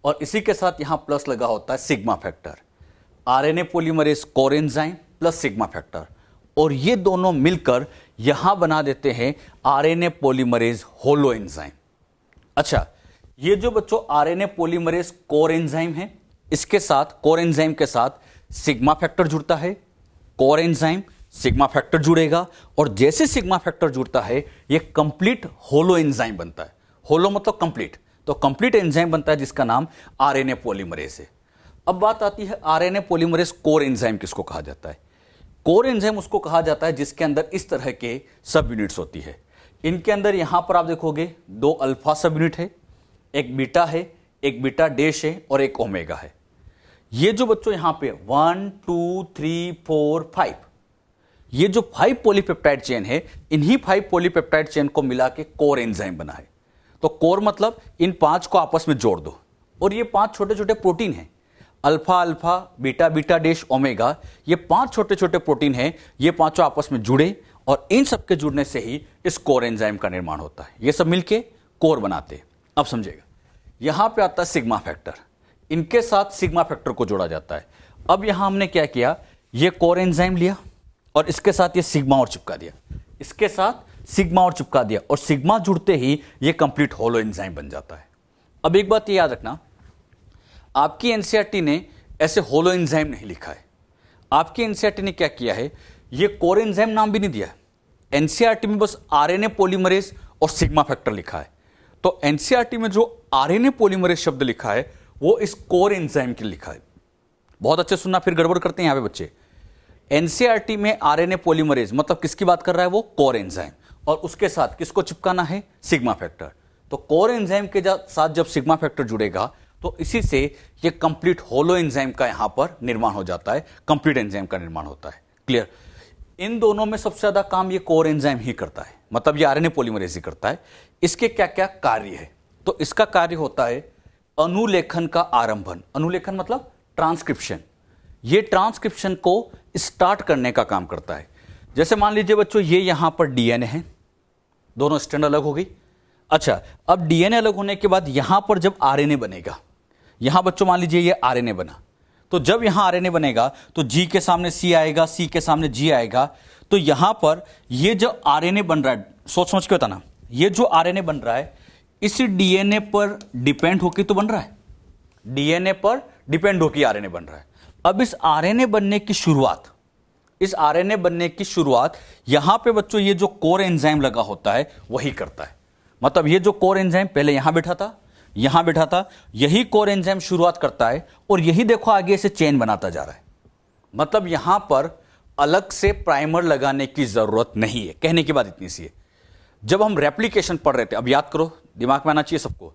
और इसी के साथ यहां प्लस लगा होता है sigma factor. RNA polymerase core enzyme plus sigma factor, और ये दोनों मिलकर यहां बना देते हैं आरएनए पॉलीमरेज होलो एंजाइम। अच्छा, ये जो बच्चों आरएनए पॉलीमरेज कोर एंजाइम है, इसके साथ, कोर एंजाइम के साथ सिग्मा फैक्टर जुड़ता है। कोर एंजाइम सिग्मा फैक्टर जुड़ेगा, और जैसे सिग्मा फैक्टर जुड़ता है ये कंप्लीट होलो एंजाइम बनता है। होलो मतलब कंप्लीट, तो कंप्लीट एंजाइम बनता है जिसका नाम आरएनए पॉलीमरेज है। अब बात आती है आरएनए पॉलीमरेज कोर एंजाइम किसको कहा जाता है? कोर एंजाइम उसको कहा जाता है जिसके अंदर इस तरह के सब यूनिट्स होती है। इनके अंदर यहां पर आप देखोगे दो अल्फा सब यूनिट है, एक बीटा है, एक बीटा डैश है, और एक ओमेगा है। ये जो बच्चों यहां पे 1 2 3 4 5, ये जो 5 पॉलीपेप्टाइड चेन है, इन्हीं 5 पॉलीपेप्टाइड चेन को मिला के कोर एंजाइम बना है। तो कोर मतलब इन 5 को आपस में जोड़ दो, और ये 5 छोटे छोटे प्रोटीन हैं, alpha alpha, beta beta dash, omega, ये 5 छोटे छोटे प्रोटीन हैं। ये पांचों आपस में जुड़े, और इन सब के जुड़ने से ही इस कोर एंजाइम का निर्माण होता है। ये सब मिलके कोर बनाते हैं। अब समझेगा, यहां पे आता है सिग्मा फैक्टर, इनके साथ सिग्मा फैक्टर को जोड़ा जाता है। अब यहां हमने क्या किया, ये कोर एंजाइम लिया और इसके साथ ये सिग्मा और चिपका दिया, इसके साथ सिग्मा और चिपका दिया, और सिग्मा जुड़ते ही ये कंप्लीट होलो एंजाइम बन जाता है। अब एक बात ये याद रखना, आपकी एनसीईआरटी ने ऐसे होलो एंजाइम नहीं लिखा है, आपके एनसीईआरटी ने क्या किया है, ये कोर एंजाइम नाम भी नहीं दिया है। एनसीईआरटी में बस आरएनए पॉलीमरेज और सिग्मा फैक्टर लिखा है। तो एनसीईआरटी में जो आरएनए पॉलीमरेज शब्द लिखा है वो इस कोर एंजाइम के लिए लिखा है। बहुत अच्छे सुनना, फिर गड़बड़ करते हैं यहां पे बच्चे। एनसीईआरटी में आरएनए पॉलीमरेज मतलब किसकी बात कर रहा है, वो कोर एंजाइम, और उसके साथ किसको चिपकाना है, सिग्मा फैक्टर। तो कोर एंजाइम के साथ जब सिग्मा फैक्टर जुड़ेगा तो इसी से ये कंप्लीट होलो एंजाइम का यहां पर निर्माण हो जाता है, कंप्लीट एंजाइम का निर्माण होता है। क्लियर। इन दोनों में सबसे ज्यादा काम ये कोर एंजाइम ही करता है, मतलब ये आरएनए पॉलीमरेज ही करता है। इसके क्या क्या कार्य है, तो इसका कार्य होता है अनुलेखन का आरंभन। अनुलेखन मतलब ट्रांसक्रिप्शन। ये ट्रांसक्रिप्शन को स्टार्ट करने का काम करता है। जैसे मान लीजिए बच्चों, ये यहां पर डीएनए है, दोनों स्ट्रैंड अलग हो गई। अच्छा, अब डीएनए अलग होने के बाद यहां पर जब आरएनए बनेगा, यहां बच्चों मान लीजिए ये आरएनए बना, तो जब यहां आरएनए बनेगा तो जी के सामने सी आएगा, सी के सामने जी आएगा। तो यहां पर ये जो आरएनए बन रहा है, सोच समझ के बताना, ये जो आरएनए बन रहा है इसी डीएनए पर डिपेंड होकर तो बन रहा है, डीएनए पर डिपेंड होकर आरएनए बन रहा है। अब इस आरएनए बनने की शुरुआत, इस आरएनए बनने की शुरुआत यहां पे बच्चों ये जो कोर एंजाइम लगा होता है वही करता है। मतलब ये जो कोर एंजाइम पहले यहां बैठा था, यहां बैठा था, यही कोर एंजाइम शुरुआत करता है और यही देखो आगे से चेन बनाता जा रहा है। मतलब यहां पर अलग से प्राइमर लगाने की जरूरत नहीं है। कहने की बात इतनी सी है, जब हम रेप्लिकेशन पढ़ रहे थे, अब याद करो, दिमाग में आना चाहिए सबको,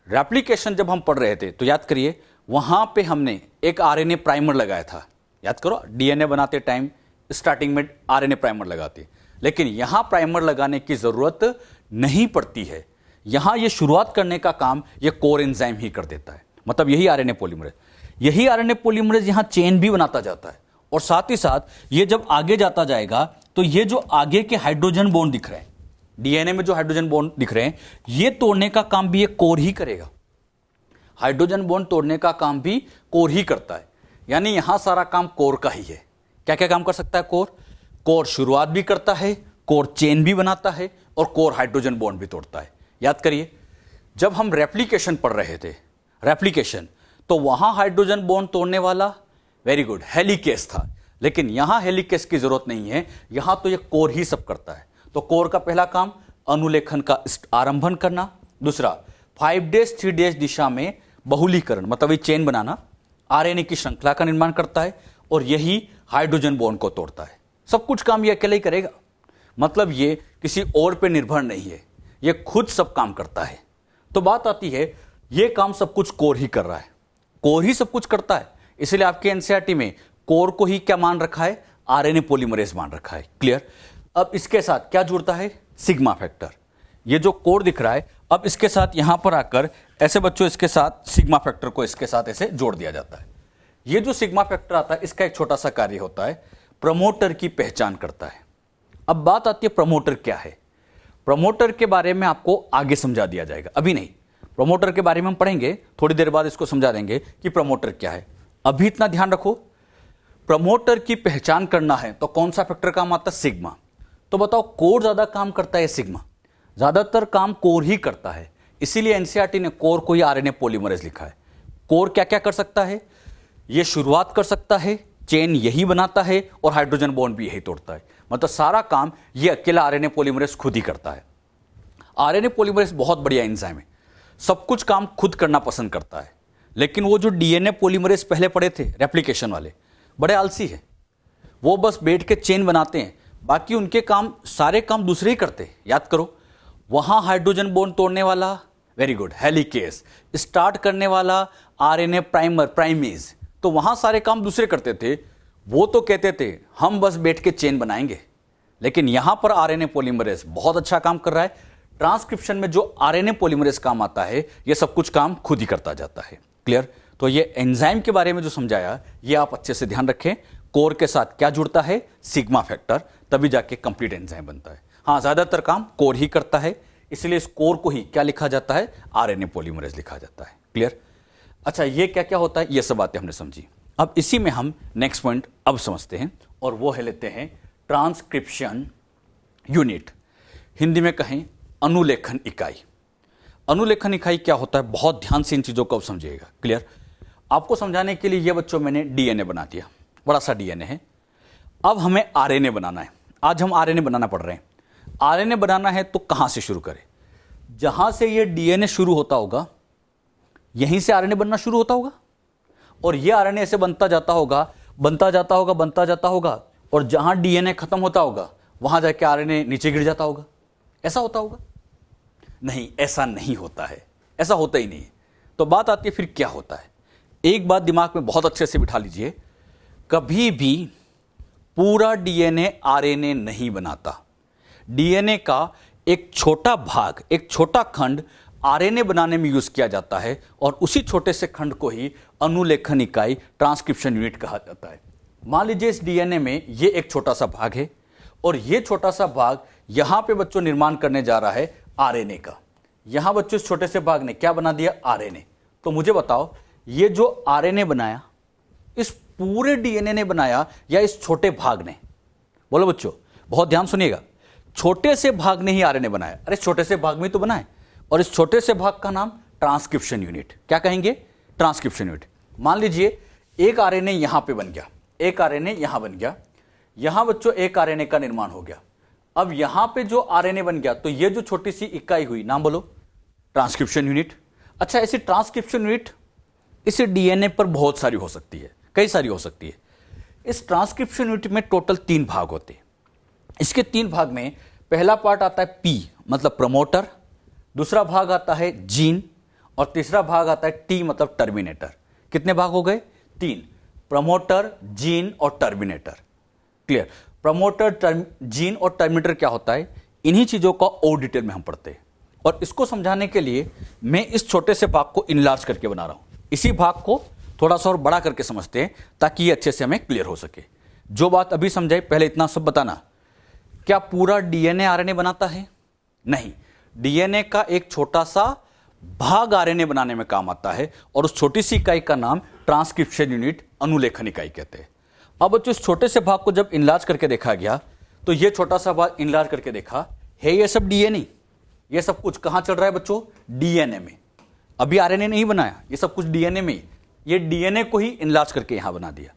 रेप्लिकेशन जब हम पढ़ रहे थे तो याद करिए वहां पे हमने एक आरएनए प्राइमर लगाया था। याद करो, डीएनए बनाते टाइम स्टार्टिंग में आरएनए प्राइमर लगाते, लेकिन यहां प्राइमर लगाने की जरूरत नहीं पड़ती है। यहां ये शुरुआत करने का काम ये कोर एंजाइम ही कर देता है। मतलब यही आरएनए पॉलीमरेज, यही आरएनए पॉलीमरेज यहां चेन भी बनाता जाता है, और साथ ही साथ ये जब आगे जाता जाएगा तो ये जो आगे के हाइड्रोजन बॉन्ड दिख रहे हैं, डीएनए में जो हाइड्रोजन बॉन्ड दिख रहे हैं, ये तोड़ने का काम भी ये कोर ही करेगा। हाइड्रोजन बॉन्ड तोड़ने का काम भी कोर ही करता है। यानी यहां सारा काम कोर का ही है। क्या क्या काम कर सकता है कोर? कोर शुरुआत भी करता है, कोर चेन भी बनाता है, और कोर हाइड्रोजन बॉन्ड भी तोड़ता है। याद करिए, जब हम रेप्लिकेशन पढ़ रहे थे, रेप्लिकेशन, तो वहां हाइड्रोजन बॉन्ड तोड़ने वाला, वेरी गुड, हेलिकेस था। लेकिन यहां हेलिकेस की जरूरत नहीं है, यहां तो ये कोर ही सब करता है। तो कोर का पहला काम अनुलेखन का आरंभन करना, दूसरा 5' 3' दिशा में बहुलीकरण, मतलब ये चेन बनाना, आरएनए की श्रृंखला का निर्माण करता है, और यही हाइड्रोजन बॉन्ड को तोड़ता है। सब कुछ काम ये अकेले ही करेगा। मतलब ये किसी और पे निर्भर नहीं है, ये खुद सब काम करता है। तो बात आती है, ये काम सब कुछ कोर ही कर रहा है, कोर ही सब कुछ करता है। इसलिए आपके एनसीईआरटी में कोर को ही क्या मान रखा है? आरएनए पॉलीमरेज मान रखा है। क्लियर। अब इसके साथ क्या जुड़ता है? Sigma factor. ये जो कोर दिख रहा है, अब इसके साथ यहां पर आकर ऐसे बच्चों इसके साथ सिग्मा फैक्टर को इसके साथ ऐसे जोड़ दिया जाता है। ये जो सिग्मा फैक्टर आता है, इसका एक छोटा सा कार्य होता है, प्रमोटर की पहचान करता है। अब बात आती है प्रमोटर क्या है। प्रमोटर के बारे में आपको आगे समझा दिया जाएगा, अभी नहीं। प्रमोटर के बारे में हम पढ़ेंगे, थोड़ी देर बाद इसको समझा देंगे कि प्रमोटर क्या है। अभी इतना ध्यान रखो, प्रमोटर की पहचान करना है तो कौन सा फैक्टर काम आता है? सिग्मा। तो बताओ, कोर ज्यादा काम करता है सिग्मा? ज्यादातर काम कोर ही करता है। इसीलिए एनसीईआरटी ने कोर को ही आरएनए पॉलीमरेज लिखा है। कोर क्या क्या कर सकता है? ये शुरुआत कर सकता है, चेन यही बनाता है, और हाइड्रोजन बॉन्ड भी यही तोड़ता है। मतलब सारा काम ये अकेला आरएनए पॉलीमरेज खुद ही करता है। आरएनए पॉलीमरेज बहुत बढ़िया एंजाइम है, सब कुछ काम खुद करना पसंद करता है। लेकिन वो जो डीएनए पॉलीमरेज पहले पढ़े थे रेप्लिकेशन वाले, बड़े आलसी है। वो बस बैठ के चेन बनाते हैं, बाकी उनके काम, सारे काम दूसरे ही करते हैं। याद करो, वहां हाइड्रोजन बॉन्ड तोड़ने वाला, वेरी गुड, हेलिकेस, स्टार्ट करने वाला आरएनए प्राइमर, प्राइमेज, तो वहां सारे काम दूसरे करते थे। वो तो कहते थे हम बस बैठ के चेन बनाएंगे। लेकिन यहां पर आरएनए पॉलीमरेज बहुत अच्छा काम कर रहा है। ट्रांसक्रिप्शन में जो आरएनए पॉलीमरेज काम आता है, ये सब कुछ काम खुद ही करता जाता है। क्लियर। तो ये एंजाइम के बारे में जो समझाया, ये आप अच्छे से ध्यान रखें। कोर के साथ क्या जुड़ता है? सिग्मा फैक्टर, तभी जाके कंप्लीट एंजाइम बनता है। हाँ, ज्यादातर काम कोर ही करता है, इसलिए इस कोर को ही क्या लिखा जाता है? आरएनए पॉलीमरेज लिखा जाता है। क्लियर। अच्छा, ये क्या क्या होता है, ये सब बातें हमने समझी। अब इसी में हम नेक्स्ट पॉइंट अब समझते हैं, और वो है लेते हैं ट्रांसक्रिप्शन यूनिट, हिंदी में कहें अनुलेखन इकाई। अनुलेखन इकाई क्या होता है? बहुत ध्यान से इन चीजों को अब समझिएगा। क्लियर। आपको समझाने के लिए ये बच्चों मैंने डीएनए बना दिया। बड़ा सा डीएनए है। अब हमें आरएनए बनाना है, आज हम आरएनए बनाना पड़ रहे हैं। आरएनए बनाना है तो कहां से शुरू करें? जहां से ये डीएनए शुरू होता होगा यहीं से आरएनए बनना शुरू होता होगा, और ये आरएनए ऐसे बनता जाता होगा, बनता जाता होगा, बनता जाता होगा, और जहां डीएनए खत्म होता होगा वहां जाके आरएनए नीचे गिर जाता होगा। ऐसा होता होगा? नहीं, ऐसा नहीं होता है, ऐसा होता ही नहीं है। तो बात आती है फिर क्या होता है। एक बात दिमाग में बहुत अच्छे से बिठा लीजिए, कभी भी पूरा डीएनए आरएनए नहीं बनाता। डीएनए का एक छोटा भाग, एक छोटा खंड आरएनए बनाने में यूज किया जाता है, और उसी छोटे से खंड को ही अनुलेखन इकाई, ट्रांसक्रिप्शन यूनिट कहा जाता है। मान लीजिए इस डीएनए में ये एक छोटा सा भाग है, और ये छोटा सा भाग यहां पे बच्चों निर्माण करने जा रहा है आरएनए का। यहां बच्चों इस छोटे से भाग ने क्या बना दिया? आरएनए। तो मुझे बताओ, ये जो आरएनए बनाया इस पूरे डीएनए ने बनाया या इस छोटे भाग ने? बोलो बच्चों, बहुत ध्यान सुनिएगा। छोटे से भाग ने ही आरएनए बनाया। अरे छोटे से भाग में तो बनाए, और इस छोटे से भाग का नाम ट्रांसक्रिप्शन यूनिट। क्या कहेंगे? Transcription unit. मान लीजिए एक आरएनए यहां पे बन गया, एक आरएनए यहां बन गया, यहां बच्चों एक आरएनए का निर्माण हो गया। अब यहां पे जो आरएनए बन गया, तो ये जो छोटी सी इकाई हुई, नाम बोलो, ट्रांसक्रिप्शन यूनिट। अच्छा, ऐसी ट्रांसक्रिप्शन यूनिट इस डीएनए पर बहुत सारी हो सकती है, कई सारी हो सकती है। इस ट्रांसक्रिप्शन यूनिट में टोटल 3 भाग होते हैं। इसके 3 भाग में पहला पार्ट आता है पी मतलब प्रमोटर, दूसरा भाग आता है जीन, और तीसरा भाग आता है टी मतलब टर्मिनेटर। कितने भाग हो गए? 3। प्रमोटर, जीन और टर्मिनेटर। क्लियर? प्रमोटर, जीन और टर्मिनेटर क्या होता है, इन्हीं चीजों का और डिटेल में हम पढ़ते हैं। और इसको समझाने के लिए मैं इस छोटे से भाग को इनलार्ज करके बना रहा हूं। इसी भाग को थोड़ा सा और बड़ा करके समझते हैं ताकि ये अच्छे से हमें क्लियर हो सके। जो बात अभी समझाई, पहले इतना सब बताना। क्या पूरा डीएनए आरएनए बनाता है? नहीं, डीएनए का एक छोटा सा भाग आरएनए बनाने में काम आता है, और उस छोटी सी इकाई का नाम ट्रांसक्रिप्शन यूनिट, अनुलेखन इकाई कहते हैं। अब बच्चों इस छोटे से भाग को जब इनलार्ज करके देखा गया, तो ये छोटा सा भाग इनलार्ज करके देखा है, ये सब डीएनए, ये सब कुछ कहां चल रहा है बच्चों? डीएनए में। अभी आरएनए नहीं बनाया, ये सब कुछ डीएनए में। ये डीएनए को ही इनलार्ज करके यहां बना दिया।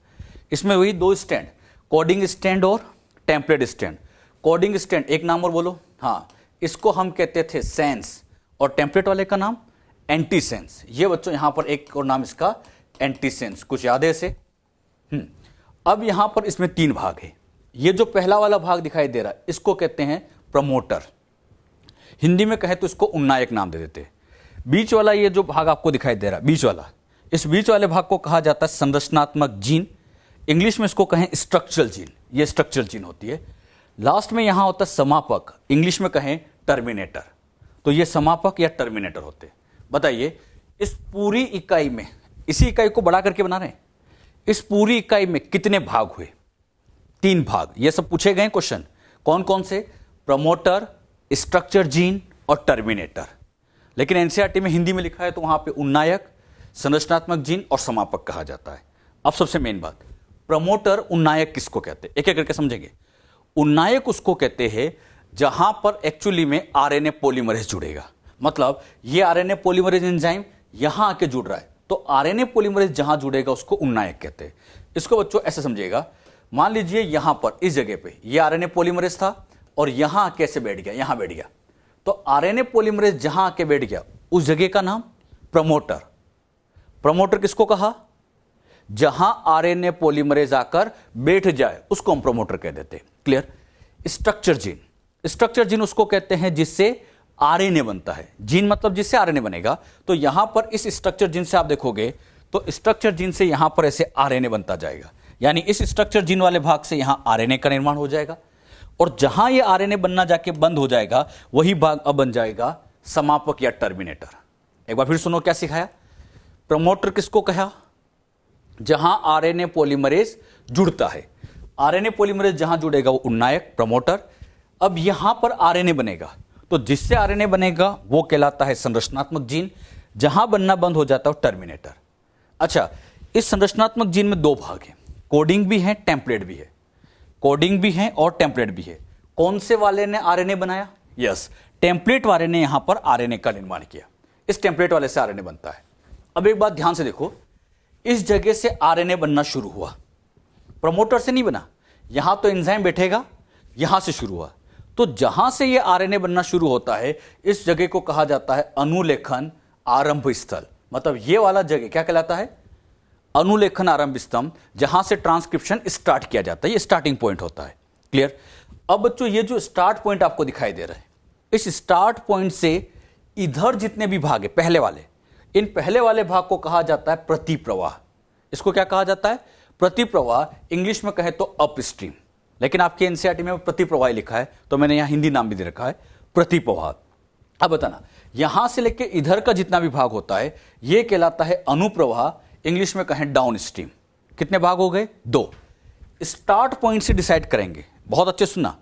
इसमें वही 2 स्टैंड, कोडिंग स्टैंड और टेम्पलेट स्टैंड। कोडिंग स्टैंड, एक नाम और बोलो। हाँ, इसको हम कहते थे सेंस, और टेम्पलेट वाले का नाम एंटीसेंस। ये बच्चों यहां पर एक और नाम इसका एंटीसेंस। कुछ याद है इसे? अब यहां पर इसमें 3 भाग है। ये जो पहला वाला भाग दिखाई दे रहा है, इसको कहते हैं प्रमोटर। हिंदी में कहे तो इसको उन्नायक नाम दे देते हैं। बीच वाला ये जो भाग आपको दिखाई दे रहा है, बीच वाला, इस बीच वाले भाग को कहा जाता है संरचनात्मक जीन। इंग्लिश में इसको कहें स्ट्रक्चरल जीन, ये स्ट्रक्चरल जीन होती है। लास्ट में यहां होता है समापक, इंग्लिश में कहें टर्मिनेटर। तो ये समापक या टर्मिनेटर होते हैं। बताइए, इस पूरी इकाई में, इसी इकाई को बड़ा करके बना रहे हैं, इस पूरी इकाई में कितने भाग हुए? 3 भाग। ये सब पूछे गए क्वेश्चन। कौन कौन से? प्रमोटर, स्ट्रक्चर जीन और टर्मिनेटर। लेकिन एनसीईआरटी में हिंदी में लिखा है तो वहां पे उन्नायक, संरचनात्मक जीन और समापक कहा जाता है। अब सबसे मेन बात, प्रमोटर, उन्नायक किसको कहते हैं? एक एक करके समझेंगे। उन्नायक उसको कहते हैं जहां पर एक्चुअली में आरएनए पॉलीमरेज जुड़ेगा। मतलब ये आरएनए पॉलीमरेज एंजाइम यहां आके जुड़ रहा है, तो आरएनए पॉलीमरेज जहां जुड़ेगा उसको उन्नायक कहते हैं। इसको बच्चों ऐसे समझिएगा, मान लीजिए यहां पर इस जगह पे ये आरएनए पॉलीमरेज था, और यहां आके ऐसे बैठ गया, यहां बैठ गया। तो आरएनए पॉलीमरेज जहां आके बैठ गया, उस जगह का नाम प्रमोटर। प्रमोटर किसको कहा? जहां आरएनए पॉलीमरेज आकर बैठ जाए उसको हम प्रमोटर कह देते हैं। Clear? Structure gene, structure gene उसको कहते हैं जिससे आरएनए बनता है। जीन मतलब जिससे आरएनए बनेगा। तो यहां पर इस स्ट्रक्चर जीन से आप देखोगे तो स्ट्रक्चर जीन से यहां पर ऐसे आरएनए बनता जाएगा, यानी इस स्ट्रक्चर जीन वाले भाग से यहां आरएनए का निर्माण हो जाएगा, और जहां ये आरएनए बनना जाके बंद हो जाएगा वही भाग अब बन जाएगा समापक या टर्मिनेटर। एक बार फिर सुनो क्या सिखाया। प्रमोटर किसको कहा? जहां आरएनए पॉलीमरेज जुड़ता है। आरएनए पॉलीमरेज जहां जुड़ेगा वो उन्नायक, प्रमोटर। अब यहां पर आरएनए बनेगा, तो जिससे आरएनए बनेगा वो कहलाता है संरचनात्मक जीन। जहां बनना बंद हो जाता है वो टर्मिनेटर। अच्छा, इस संरचनात्मक जीन में 2 भाग हैं, कोडिंग भी है, टेम्पलेट भी है। कोडिंग भी है और टेम्पलेट भी है। कौन से वाले ने आरएनए बनाया? यस, टेम्पलेट वाले ने यहां पर आरएनए का निर्माण किया। इस टेम्पलेट वाले से आरएनए बनता है। अब एक बात ध्यान से देखो, इस जगह से आरएनए बनना शुरू हुआ, प्रमोटर से नहीं बना, यहां तो एंजाइम बैठेगा, यहां से शुरू हुआ। तो जहां से ये आरएनए बनना शुरू होता है इस जगह को कहा जाता है अनुलेखन आरंभ स्थल। मतलब ये वाला जगह क्या कहलाता है? अनुलेखन आरंभ स्तंभ, जहां से ट्रांसक्रिप्शन स्टार्ट किया जाता है, ये स्टार्टिंग पॉइंट होता है। क्लियर? अब बच्चों ये जो स्टार्ट पॉइंट आपको दिखाई दे रहा है, इस स्टार्ट पॉइंट से इधर जितने भी भाग है पहले वाले, इन पहले वाले भाग को कहा जाता है प्रतिप्रवाह। इसको क्या कहा जाता है? प्रतिप्रवाह। इंग्लिश में कहे तो अपस्ट्रीम, लेकिन आपके एनसीईआरटी में प्रतिप्रवाह लिखा है तो मैंने यहां हिंदी नाम भी दे रखा है प्रतिप्रवाह। अब बताना, यहां से लेके इधर का जितना भी भाग होता है यह कहलाता है अनुप्रवाह, इंग्लिश में कहें डाउन स्ट्रीम। कितने भाग हो गए? 2। स्टार्ट पॉइंट से डिसाइड करेंगे, बहुत अच्छे सुनना,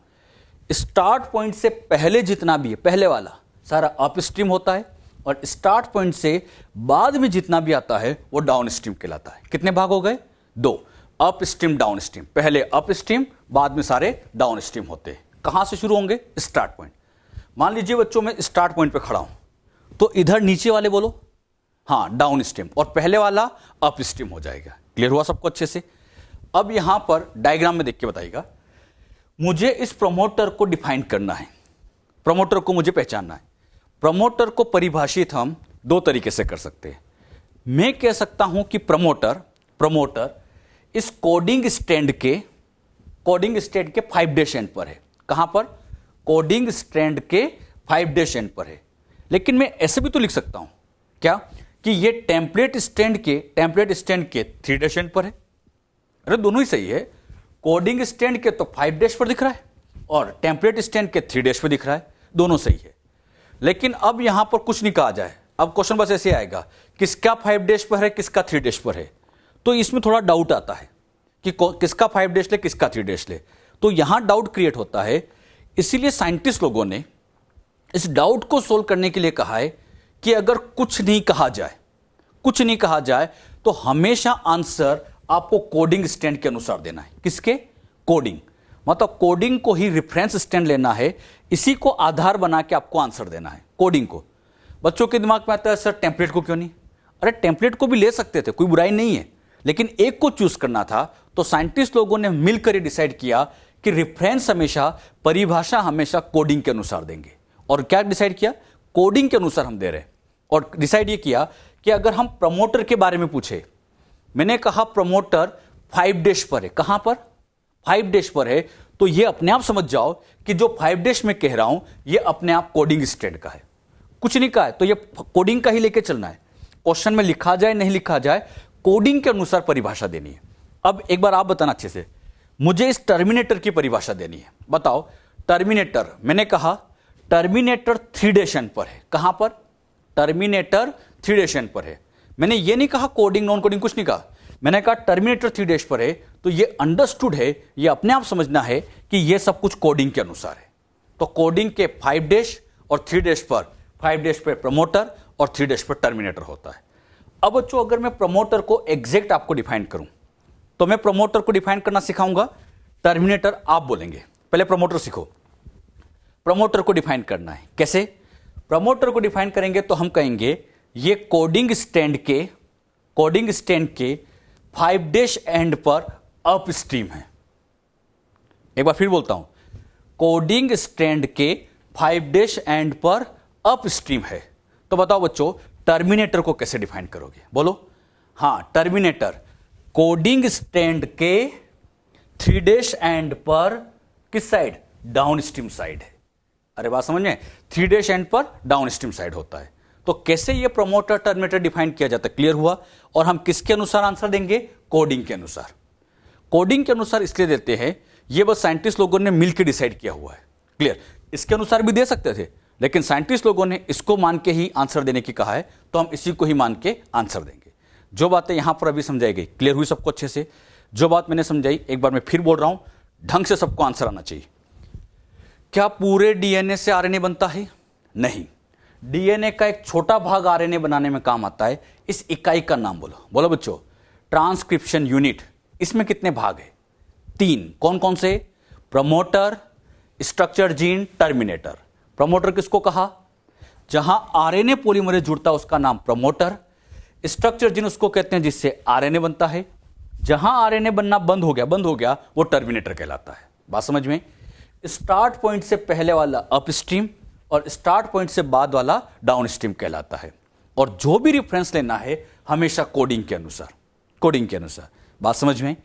स्टार्ट पॉइंट से पहले जितना भी है पहले वाला सारा अपस्ट्रीम होता है, और स्टार्ट पॉइंट से बाद में जितना भी आता है वो डाउन स्ट्रीम कहलाता है। कितने भाग हो गए? 2। अप स्ट्रीम डाउन स्ट्रीम, पहले अप स्ट्रीम बाद में सारे डाउन स्ट्रीम होते हैं। कहां से शुरू होंगे? Start point. मान लीजिए बच्चों मैं स्टार्ट पॉइंट पे खड़ा हूं तो इधर नीचे वाले बोलो, हाँ डाउन स्ट्रीम, और पहले वाला अप स्ट्रीम हो जाएगा। क्लियर हुआ सबको अच्छे से? अब यहां पर डायग्राम में देख के बताइएगा, मुझे इस प्रमोटर को डिफाइन करना है, प्रमोटर को मुझे पहचानना है। प्रमोटर को परिभाषित हम 2 तरीके से कर सकते हैं। मैं कह सकता हूं कि प्रमोटर इस कोडिंग स्ट्रैंड के 5' एंड पर है। कहां पर? कोडिंग स्ट्रैंड के 5' एंड पर है। लेकिन मैं ऐसे भी तो लिख सकता हूं, क्या कि ये टेम्पलेट स्ट्रैंड के 3' एंड पर है। अरे दोनों ही सही है, कोडिंग स्ट्रैंड के तो 5' पर दिख रहा है और टेम्पलेट स्ट्रैंड के 3' पर दिख रहा है, दोनों सही है। लेकिन अब यहां पर कुछ नहीं कहा जाए, अब क्वेश्चन बस ऐसे आएगा किसका 5' पर है किसका 3' पर है, तो इसमें थोड़ा डाउट आता है कि किसका 5' ले किसका 3' ले, तो यहां डाउट क्रिएट होता है। इसीलिए साइंटिस्ट लोगों ने इस डाउट को सोल्व करने के लिए कहा है कि अगर कुछ नहीं कहा जाए तो हमेशा आंसर आपको कोडिंग स्टैंड के अनुसार देना है। किसके? कोडिंग, मतलब कोडिंग को ही रेफरेंस स्टैंड लेना है, इसी को आधार बना के आपको आंसर देना है, कोडिंग को। बच्चों के दिमाग में आता है सर टेम्पलेट को क्यों नहीं? अरे टेम्पलेट को भी ले सकते थे, कोई बुराई नहीं है, लेकिन एक को चूज करना था। तो साइंटिस्ट लोगों ने मिलकर ये डिसाइड किया कि रेफरेंस हमेशा, परिभाषा हमेशा कोडिंग के अनुसार देंगे। और क्या डिसाइड किया? कोडिंग के अनुसार हम दे रहे हैं। और डिसाइड ये किया कि अगर हम प्रमोटर के बारे में पूछे, मैंने कहा प्रमोटर 5' पर है। कहां पर? 5' पर है, तो ये अपने आप समझ जाओ कि जो 5' में कह रहा हूं ये अपने आप कोडिंग स्टैंड का है, कुछ नहीं कहा है, तो ये कोडिंग का ही लेके चलना है। क्वेश्चन में लिखा जाए नहीं लिखा जाए, कोडिंग के अनुसार परिभाषा देनी है। अब एक बार आप बताना अच्छे से, मुझे इस टर्मिनेटर की परिभाषा देनी है। बताओ, टर्मिनेटर, मैंने कहा टर्मिनेटर 3' एंड पर है। कहां पर? टर्मिनेटर 3' एंड पर है। मैंने ये नहीं कहा कोडिंग नॉन कोडिंग, कुछ नहीं कहा, मैंने कहा टर्मिनेटर 3' पर है, तो ये अंडरस्टूड है, ये अपने आप समझना है कि ये सब कुछ कोडिंग के अनुसार है। तो कोडिंग के 5' और 3' पर, 5' पर प्रमोटर और 3' पर टर्मिनेटर होता है। अब बच्चों अगर मैं प्रमोटर को एग्जैक्ट आपको डिफाइन करूं तो मैं प्रमोटर को डिफाइन करना सिखाऊंगा, टर्मिनेटर आप बोलेंगे। पहले प्रमोटर सीखो, प्रमोटर को डिफाइन करना है। कैसे प्रमोटर को डिफाइन करेंगे? तो हम कहेंगे ये कोडिंग स्टैंड के 5' एंड पर अपस्ट्रीम है। एक बार फिर बोलता हूं, कोडिंग स्टैंड के 5' एंड पर अपस्ट्रीम है। तो बताओ बच्चों टर्मिनेटर को कैसे डिफाइन करोगे? बोलो। हां, टर्मिनेटर कोडिंग स्टैंड के 3' एंड पर किस साइड? डाउनस्ट्रीम साइड है। अरे बात समझ में? 3' एंड पर डाउनस्ट्रीम साइड होता है। तो कैसे ये प्रमोटर टर्मिनेटर डिफाइन किया जाता है? क्लियर हुआ? और हम किसके अनुसार आंसर देंगे? कोडिंग के अनुसार। कोडिंग के अनुसार इसलिए देते हैं, ये बस साइंटिस्ट लोगों ने मिलकर डिसाइड किया हुआ है। क्लियर? इसके अनुसार भी दे सकते थे, लेकिन साइंटिस्ट लोगों ने इसको मान के ही आंसर देने की कहा है, तो हम इसी को ही मान के आंसर देंगे। जो बातें यहां पर अभी समझाई गई, क्लियर हुई सबको अच्छे से? जो बात मैंने समझाई एक बार मैं फिर बोल रहा हूं, ढंग से सबको आंसर आना चाहिए। क्या पूरे डीएनए से आरएनए बनता है? नहीं, डीएनए का एक छोटा भाग आरएनए बनाने में काम आता है। इस इकाई का नाम बोलो। बोलो बच्चों, ट्रांसक्रिप्शन यूनिट। इसमें कितने भाग है? 3। कौन कौन से? Promoter, structure gene, terminator. Promoter किसको कहा? जहां आरएनए पॉलीमरेज जुड़ता है उसका नाम प्रमोटर। स्ट्रक्चर जीन उसको कहते हैं जिससे आरएनए बनता है। जहां आरएनए बनना बंद हो गया वो टर्मिनेटर कहलाता है। बात समझ में? स्टार्ट पॉइंट से पहले वाला अपस्ट्रीम और स्टार्ट पॉइंट से बाद वाला डाउनस्ट्रीम कहलाता है। और जो भी रेफरेंस लेना है हमेशा कोडिंग के अनुसार। बात समझ में?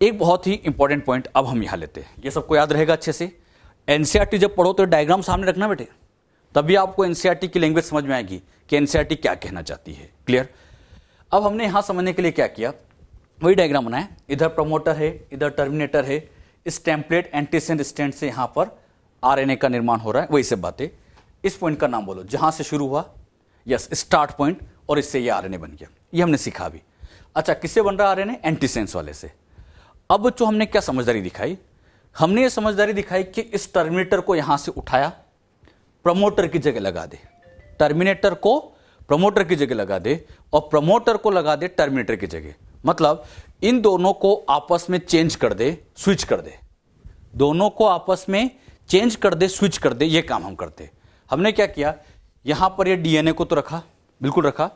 एक बहुत ही इंपॉर्टेंट पॉइंट अब हम यहां लेते हैं, ये सबको याद रहेगा अच्छे से। एनसीईआरटी जब पढ़ो तो डायग्राम सामने रखना बेटे, तभी आपको एनसीईआरटी की लैंग्वेज समझ में आएगी कि एनसीईआरटी क्या कहना चाहती है। क्लियर? अब हमने यहां समझने के लिए क्या किया, वही डायग्राम बनाया। इधर प्रमोटर है, इधर टर्मिनेटर है। इस टेम्पलेट एंटीसेंस स्टैंड से यहां पर आरएनए का निर्माण हो रहा है। वही सब बातें। इस पॉइंट का नाम बोलो जहां से शुरू हुआ, यस स्टार्ट पॉइंट, और इससे ये आरएनए बन गया। ये हमने सीखा अभी। अच्छा, किससे बन रहा है आरएनए? एंटीसेंस वाले से। अब जो हमने क्या समझदारी दिखाई, हमने ये समझदारी दिखाई कि इस टर्मिनेटर को यहां से उठाया, प्रमोटर की जगह लगा दे, टर्मिनेटर को प्रमोटर की जगह लगा दे और प्रमोटर को लगा दे टर्मिनेटर की जगह। मतलब इन दोनों को आपस में चेंज कर दे, स्विच कर दे, दोनों को आपस में चेंज कर दे, स्विच कर दे। ये काम हम करते। हमने क्या किया, यहां पर ये डीएनए को तो रखा, बिल्कुल रखा,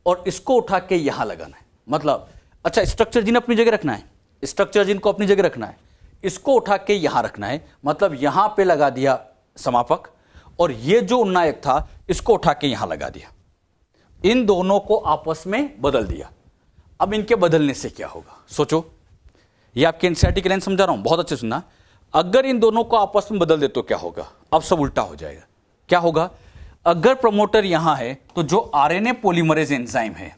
और इसको उठा के यहां लगाना है। मतलब अच्छा, स्ट्रक्चर जीन अपनी जगह रखना है, स्ट्रक्चर जीन को अपनी जगह रखना है, इसको उठा के यहां रखना है। मतलब यहां पे लगा दिया समापक, और ये जो उन्नायक था इसको उठा के यहां लगा दिया। इन दोनों को आपस में बदल दिया। अब इनके बदलने से क्या होगा सोचो। ये आपके एनसीईआरटी की लाइन समझा रहा हूं, बहुत अच्छे सुनना। अगर इन दोनों को आपस में बदल दे तो क्या होगा? अब सब उल्टा हो जाएगा। क्या होगा? अगर प्रमोटर यहां है तो जो आरएनए पॉलीमरेज एंजाइम है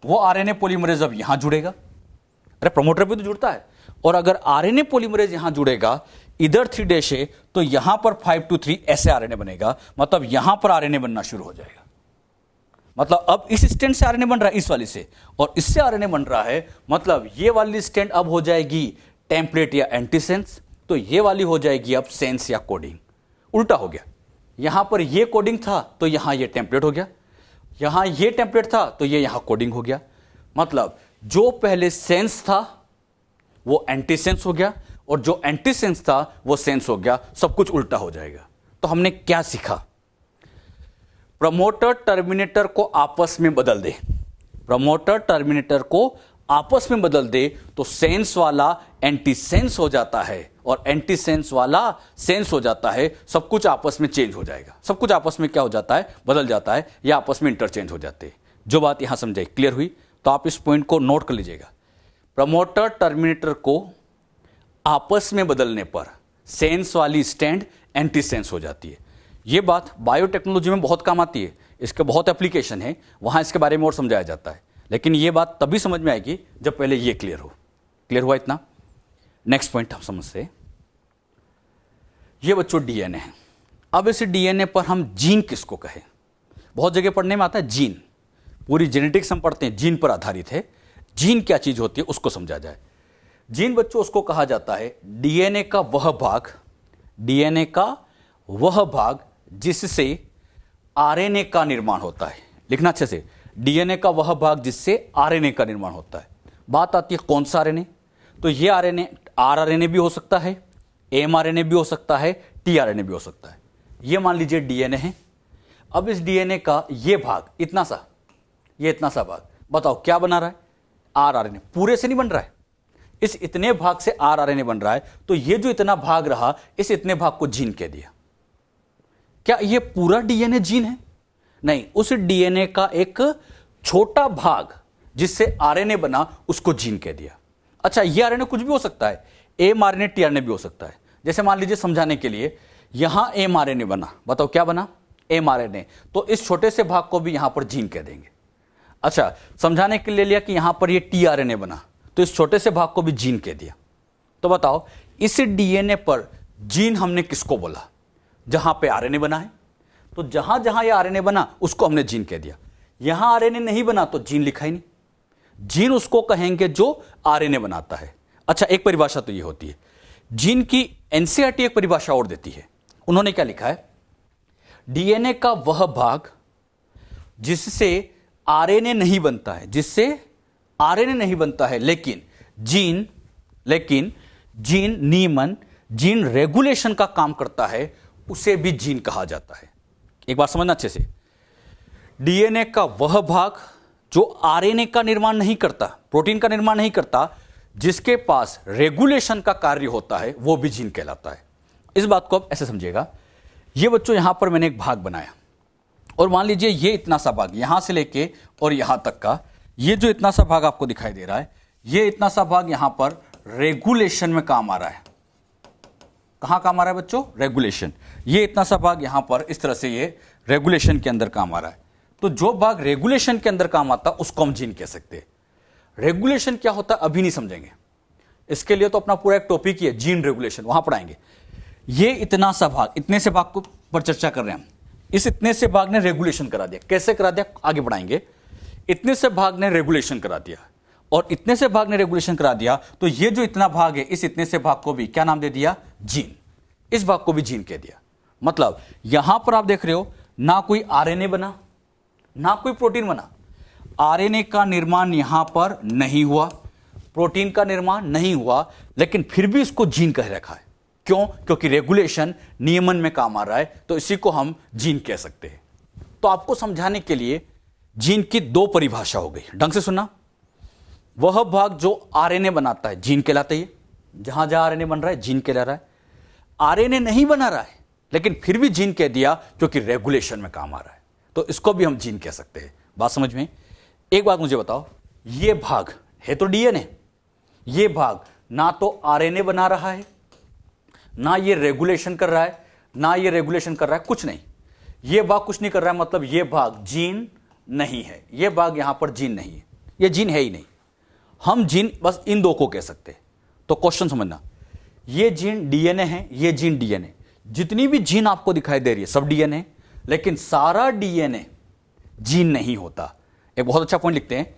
वो आरएनए पॉलीमरेज अब यहां जुड़ेगा। अरे प्रमोटर भी तो जुड़ता है। और अगर आरएनए पॉलीमरेज यहां जुड़ेगा, इधर 3' है तो यहां पर 5 to 3 ऐसे आरएनए बनेगा। मतलब यहां पर आरएनए बनना शुरू हो जाएगा। मतलब अब इस स्टैंड से आरएनए बन रहा है, इस वाली से, और इससे आरएनए बन रहा है। मतलब ये वाली स्टैंड अब हो जाएगी टेम्पलेट या एंटीसेंस, तो ये वाली हो जाएगी अब सेंस या कोडिंग। उल्टा हो गया। यहां पर ये कोडिंग था तो यहां ये टेम्पलेट हो गया, यहां ये टेम्पलेट था तो ये यहां कोडिंग हो गया। मतलब जो पहले सेंस था वो एंटीसेंस हो गया, और जो एंटीसेंस था वो सेंस हो गया। सब कुछ उल्टा हो जाएगा। तो हमने क्या सीखा? प्रमोटर टर्मिनेटर को आपस में बदल दे, प्रमोटर टर्मिनेटर को आपस में बदल दे तो सेंस वाला एंटीसेंस हो जाता है, और एंटीसेंस वाला सेंस हो जाता है। सब कुछ आपस में चेंज हो जाएगा। सब कुछ आपस में क्या हो जाता है? बदल जाता है, या आपस में इंटरचेंज हो जाते हैं। जो बात यहां समझाई, क्लियर हुई? तो आप इस पॉइंट को नोट कर लीजिएगा। प्रमोटर टर्मिनेटर को आपस में बदलने पर सेंस वाली स्टैंड एंटीसेंस हो जाती है। यह बात बायोटेक्नोलॉजी में बहुत काम आती है, इसके बहुत एप्लीकेशन है, वहां इसके बारे में और समझाया जाता है। लेकिन यह बात तभी समझ में आएगी जब पहले यह क्लियर हो। क्लियर हुआ इतना? नेक्स्ट पॉइंट हम समझते। यह बच्चों डीएनए है। अब इस डीएनए पर हम जीन किसको कहें? बहुत जगह पढ़ने में आता है जीन, पूरी जेनेटिक्स हम पढ़ते हैं, जीन पर आधारित है। जीन क्या चीज होती है उसको समझा जाए। जीन बच्चों उसको कहा जाता है डीएनए का वह भाग, डीएनए का वह भाग जिससे आरएनए का निर्माण होता है। लिखना अच्छे से, डीएनए का वह भाग जिससे आरएनए का निर्माण होता है। बात आती है कौन सा आरएनए? तो ये आरएनए आरआरएनए भी हो सकता है, एमआरएनए भी हो सकता है, टीआरएनए भी हो सकता है। ये मान लीजिए डीएनए है। अब इस डीएनए का ये भाग इतना सा, ये इतना सा भाग, बताओ क्या बना रहा है? आरआरएनए। पूरे से नहीं बन रहा है, इस इतने भाग से आरआरएनए बन रहा है। तो ये जो इतना भाग रहा, इस इतने भाग को जीन कह दिया। क्या ये पूरा डीएनए जीन है? नहीं, उस डीएनए का एक छोटा भाग जिससे आरएनए बना उसको जीन कह दिया। अच्छा, ये आरएनए कुछ भी हो सकता है, एमआरएनए टीआरएनए भी हो सकता है। जैसे मान लीजिए समझाने के लिए यहां एमआरएनए बना, बताओ क्या बना? एमआरएनए। तो इस छोटे से भाग को भी यहां पर जीन कह देंगे। अच्छा, समझाने के लिए लिया कि यहां पर ये टीआरएनए बना, तो इस छोटे से भाग को भी जीन कह दिया। तो बताओ इस डीएनए पर जीन हमने किसको बोला? जहां पे आरएनए बना है। तो जहां जहां ये आरएनए बना उसको हमने जीन कह दिया। यहां आरएनए नहीं बना तो जीन लिखा ही नहीं। जीन उसको कहेंगे जो आरएनए बनाता है। अच्छा, एक परिभाषा तो ये होती है, जीन की एनसीईआरटी एक परिभाषा और देती है। उन्होंने क्या लिखा है? डीएनए का वह भाग जिससे आरएनए नहीं बनता है, जिससे आरएनए नहीं बनता है, लेकिन जीन नियमन, जीन रेगुलेशन का काम करता है, उसे भी जीन कहा जाता है। एक बात समझना अच्छे से, डीएनए का वह भाग जो आरएनए का निर्माण नहीं करता, प्रोटीन का निर्माण नहीं करता, जिसके पास रेगुलेशन का कार्य होता है वो भी जीन कहलाता है। इस बात को आप ऐसे समझिएगा, ये बच्चों यहां पर मैंने एक भाग बनाया और मान लीजिए ये इतना सा भाग यहां से लेके और यहां तक का, ये जो इतना सा भाग आपको दिखाई दे रहा है, ये इतना सा भाग यहां पर रेगुलेशन में काम आ रहा है। कहां काम आ रहा है बच्चों? रेगुलेशन। ये इतना सा भाग यहां पर इस तरह से ये रेगुलेशन के अंदर काम आ रहा है। तो जो भाग रेगुलेशन के अंदर काम आता है उसको हम जीन कह सकते हैं। रेगुलेशन क्या होता है अभी नहीं समझेंगे, इसके लिए तो अपना पूरा एक टॉपिक ही है जीन रेगुलेशन, वहां पढ़ाएंगे। ये इतना सा भाग, इतने से भाग को पर चर्चा कर रहे हैं हम। इस इतने से भाग ने रेगुलेशन करा दिया। कैसे करा दिया आगे बढ़ाएंगे। इतने से भाग ने रेगुलेशन करा दिया और इतने से भाग ने रेगुलेशन करा दिया, तो ये जो इतना भाग है इस इतने से भाग को भी क्या नाम दे दिया? जीन। इस भाग को भी जीन कह दिया। मतलब यहां पर आप देख रहे हो ना कोई आरएनए बना ना कोई प्रोटीन बना। आरएनए का निर्माण यहां पर नहीं हुआ, प्रोटीन का निर्माण नहीं हुआ, लेकिन फिर भी इसको जीन कह रखा है। क्यों? क्योंकि रेगुलेशन नियमन में काम आ रहा है, तो इसी को हम जीन कह सकते हैं। तो आपको समझाने के लिए जीन की दो परिभाषा हो गई, ढंग से सुनना। वह भाग जो आरएनए बनाता है जीन कहलाता है, जहां जहां आरएनए बन रहा है जीन कहला रहा है। आरएनए नहीं बना रहा है लेकिन फिर भी जीन कह दिया क्योंकि रेगुलेशन में काम आ रहा है, तो इसको भी हम जीन कह सकते हैं। बात समझ में? एक बात मुझे बताओ, ये भाग है तो डीएनए, ये भाग ना तो आरएनए बना रहा है, ना ये रेगुलेशन कर रहा है, ना ये रेगुलेशन कर रहा है, कुछ नहीं। ये भाग कुछ नहीं कर रहा है, मतलब ये भाग जीन नहीं है। ये भाग यहां पर जीन नहीं है, ये जीन है ही नहीं। हम जीन बस इन दो को कह सकते हैं। तो क्वेश्चन समझना, ये जीन डीएनए है, ये जीन डीएनए। जितनी भी जीन आपको दिखाई दे रही है सब डीएनए, लेकिन सारा डीएनए जीन नहीं होता। एक बहुत अच्छा पॉइंट लिखते हैं,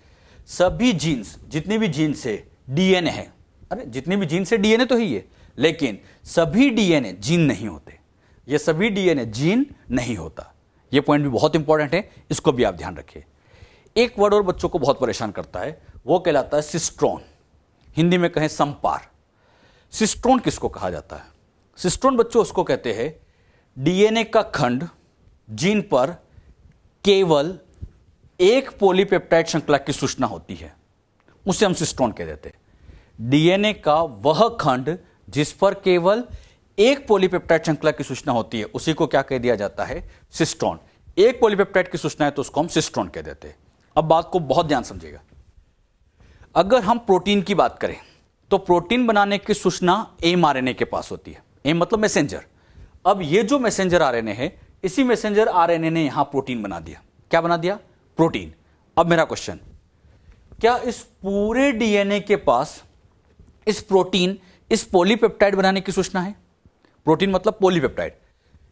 सभी जीन्स, जितनी भी जीन से डीएनए है, अरे जितनी भी जीन से डीएनए तो ही है, लेकिन सभी डीएनए जीन नहीं होते। ये सभी डीएनए जीन नहीं होता। ये पॉइंट भी बहुत इंपॉर्टेंट है, इसको भी आप ध्यान रखिए। एक वर्ड और बच्चों को बहुत परेशान करता है, वो कहलाता है सिस्ट्रोन। हिंदी में कहें संपार। सिस्ट्रोन किसको कहा जाता है? सिस्ट्रोन बच्चों उसको कहते हैं डीएनए का खंड जीन पर केवल एक पॉलीपेप्टाइड श्रृंखला की सूचना होती है, उसे हम सिस्ट्रोन कह देते हैं। डीएनए का वह खंड जिस पर केवल एक पॉलीपेप्टाइड श्रृंखला की सूचना होती है, उसी को क्या कह दिया जाता है? सिस्ट्रोन। एक पॉलीपेप्टाइड की सूचना है तो उसको हम सिस्ट्रोन कह देते हैं। अब बात को बहुत ध्यान समझिएगा। अगर हम प्रोटीन की बात करें तो प्रोटीन बनाने की सूचना एमआरएनए के पास होती है। एम मतलब मैसेंजर। अब ये जो मैसेंजर आरएनए है, इसी मैसेंजर आरएनए ने यहां प्रोटीन बना दिया। क्या बना दिया? प्रोटीन। अब मेरा क्वेश्चन, क्या इस पूरे डीएनए के पास इस प्रोटीन, इस पॉलीपेप्टाइड बनाने की सूचना है? प्रोटीन मतलब पॉलीपेप्टाइड।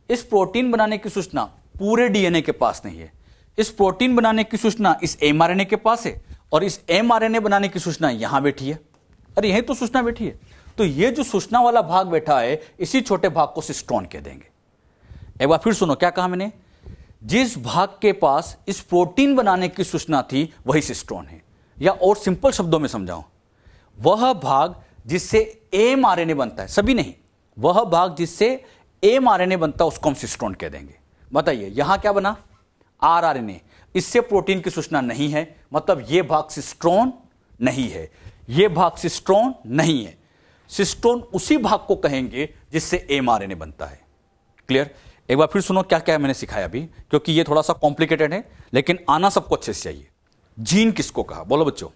इस प्रोटीन बनाने की सूचना पूरे डीएनए के पास नहीं है। इस प्रोटीन बनाने की सूचना इस एमआरएनए के पास है और इस एमआरएनए बनाने की सूचना यहां बैठी है। अरे यही तो सूचना बैठी है। तो ये जो सूचना वाला भाग बैठा है, इसी छोटे भाग को सिस्ट्रोन कह देंगे। एक बार फिर सुनो, क्या कहा मैंने? जिस भाग के पास इस प्रोटीन बनाने की सूचना थी वही सिस्ट्रोन है। या और सिंपल शब्दों में समझाऊं, वह भाग जिससे एमआरएनए बनता है, सभी नहीं, वह भाग जिससे एमआरएनए बनता है उसको हम सिस्ट्रोन कह देंगे। बताइए यहां क्या बना? आरआरएनए। इससे प्रोटीन की सूचना नहीं है, मतलब यह भाग सिस्ट्रोन नहीं है, यह भाग सिस्ट्रोन नहीं है। सिस्ट्रोन उसी भाग को कहेंगे जिससे एमआरएनए बनता है। क्लियर? एक बार फिर सुनो क्या क्या मैंने सिखाया अभी, क्योंकि ये थोड़ा सा कॉम्प्लिकेटेड है, लेकिन आना सबको अच्छे से चाहिए। जीन किसको कहा? बोलो बच्चों।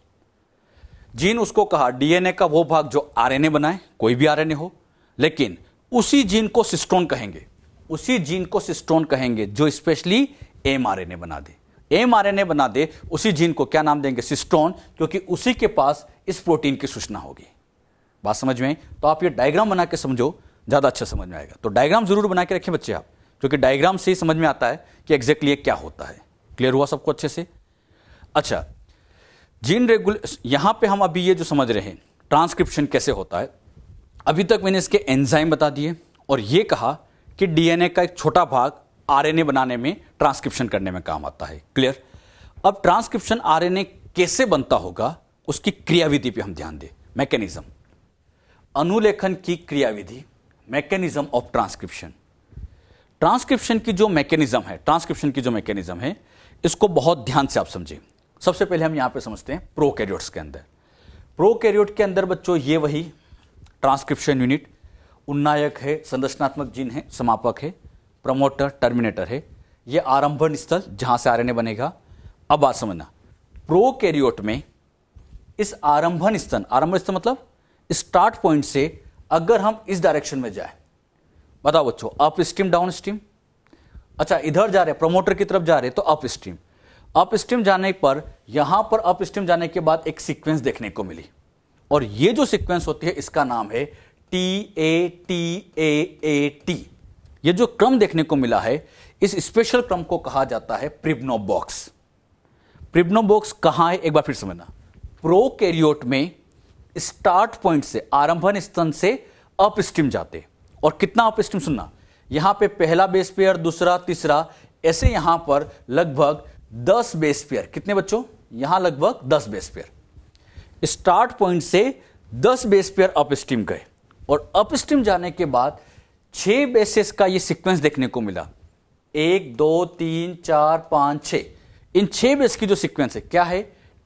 जीन उसको कहा डीएनए का वो भाग जो आरएनए बनाए, कोई भी आरएनए हो, लेकिन उसी जीन को सिस्ट्रोन कहेंगे। उसी जीन को सिस्ट्रोन कहेंगे जो स्पेशली एमआरएनए बना दे। एमआरएनए बना दे उसी जीन को क्या नाम देंगे? सिस्ट्रोन, क्योंकि उसी के पास इस प्रोटीन की सूचना होगी। बात समझ में आई? तो आप ये डायग्राम बना के समझो, ज्यादा अच्छा समझ में आएगा। तो डायग्राम जरूर बना के रखें बच्चे आप, क्योंकि डायग्राम से ही समझ में आता है कि एग्जैक्टली क्या होता है। क्लियर हुआ सबको अच्छे से? अच्छा, जीन यहां पे हम अभी ये जो समझ रहे हैं ट्रांसक्रिप्शन कैसे होता है, अभी तक मैंने इसके एंजाइम बता दिए और ये कहा कि डीएनए का एक छोटा भाग आरएनए बनाने में, ट्रांसक्रिप्शन करने में काम आता है। क्लियर? अब ट्रांसक्रिप्शन आरएनए कैसे बनता होगा उसकी क्रियाविधि पे हम ध्यान दें। मैकेनिज्म, अनुलेखन की क्रियाविधि, मैकेनिज्म ऑफ ट्रांसक्रिप्शन। ट्रांसक्रिप्शन की जो मैकेनिज्म है, ट्रांसक्रिप्शन की जो मैकेनिज्म है, इसको बहुत ध्यान से आप समझें। सबसे पहले हम यहां पे समझते हैं प्रोकैरियोट्स के अंदर। प्रोकैरियोट के अंदर बच्चों ये वही ट्रांसक्रिप्शन यूनिट, उन्नायक है, संरचनात्मक जीन है, समापक है, प्रमोटर, टर्मिनेटर है, ये आरंभन स्थल जहां से आरएनए बनेगा। अब बात समझना, प्रोकैरियोट में इस आरंभन स्थल मतलब स्टार्ट पॉइंट से अगर हम इस डायरेक्शन में जाए, बताओ बच्चों, अप स्ट्रीम डाउन स्ट्रीम, अच्छा इधर जा रहे प्रमोटर की तरफ जा रहे तो अप स्ट्रीम। अप स्ट्रीम जाने पर यहां पर अप स्ट्रीम जाने के बाद एक सीक्वेंस देखने को मिली, और ये जो सीक्वेंस होती है इसका नाम है TATAAT। ये जो क्रम देखने को मिला है, इस स्पेशल क्रम को कहा जाता है प्रिब्नोबॉक्स। प्रिब्नोबॉक्स कहां है एक बार फिर समझना, प्रोकैरियोट में स्टार्ट पॉइंट से, आरंभन स्थल से अप स्ट्रीम जाते, और कितना अप स्ट्रीम सुनना, यहां पे पहला बेस पेयर, दूसरा, तीसरा, ऐसे यहां पर लगभग 10 बेस पेयर। कितने बच्चों, यहां लगभग 10 बेस पेयर। स्टार्ट पॉइंट से 10 बेस पेयर अप स्ट्रीम गए, और अप स्ट्रीम जाने के बाद 6 बेसेस का ये सीक्वेंस देखने को मिला, 1 2 3 4 5 6। इन 6 बेस की जो सीक्वेंस है क्या है,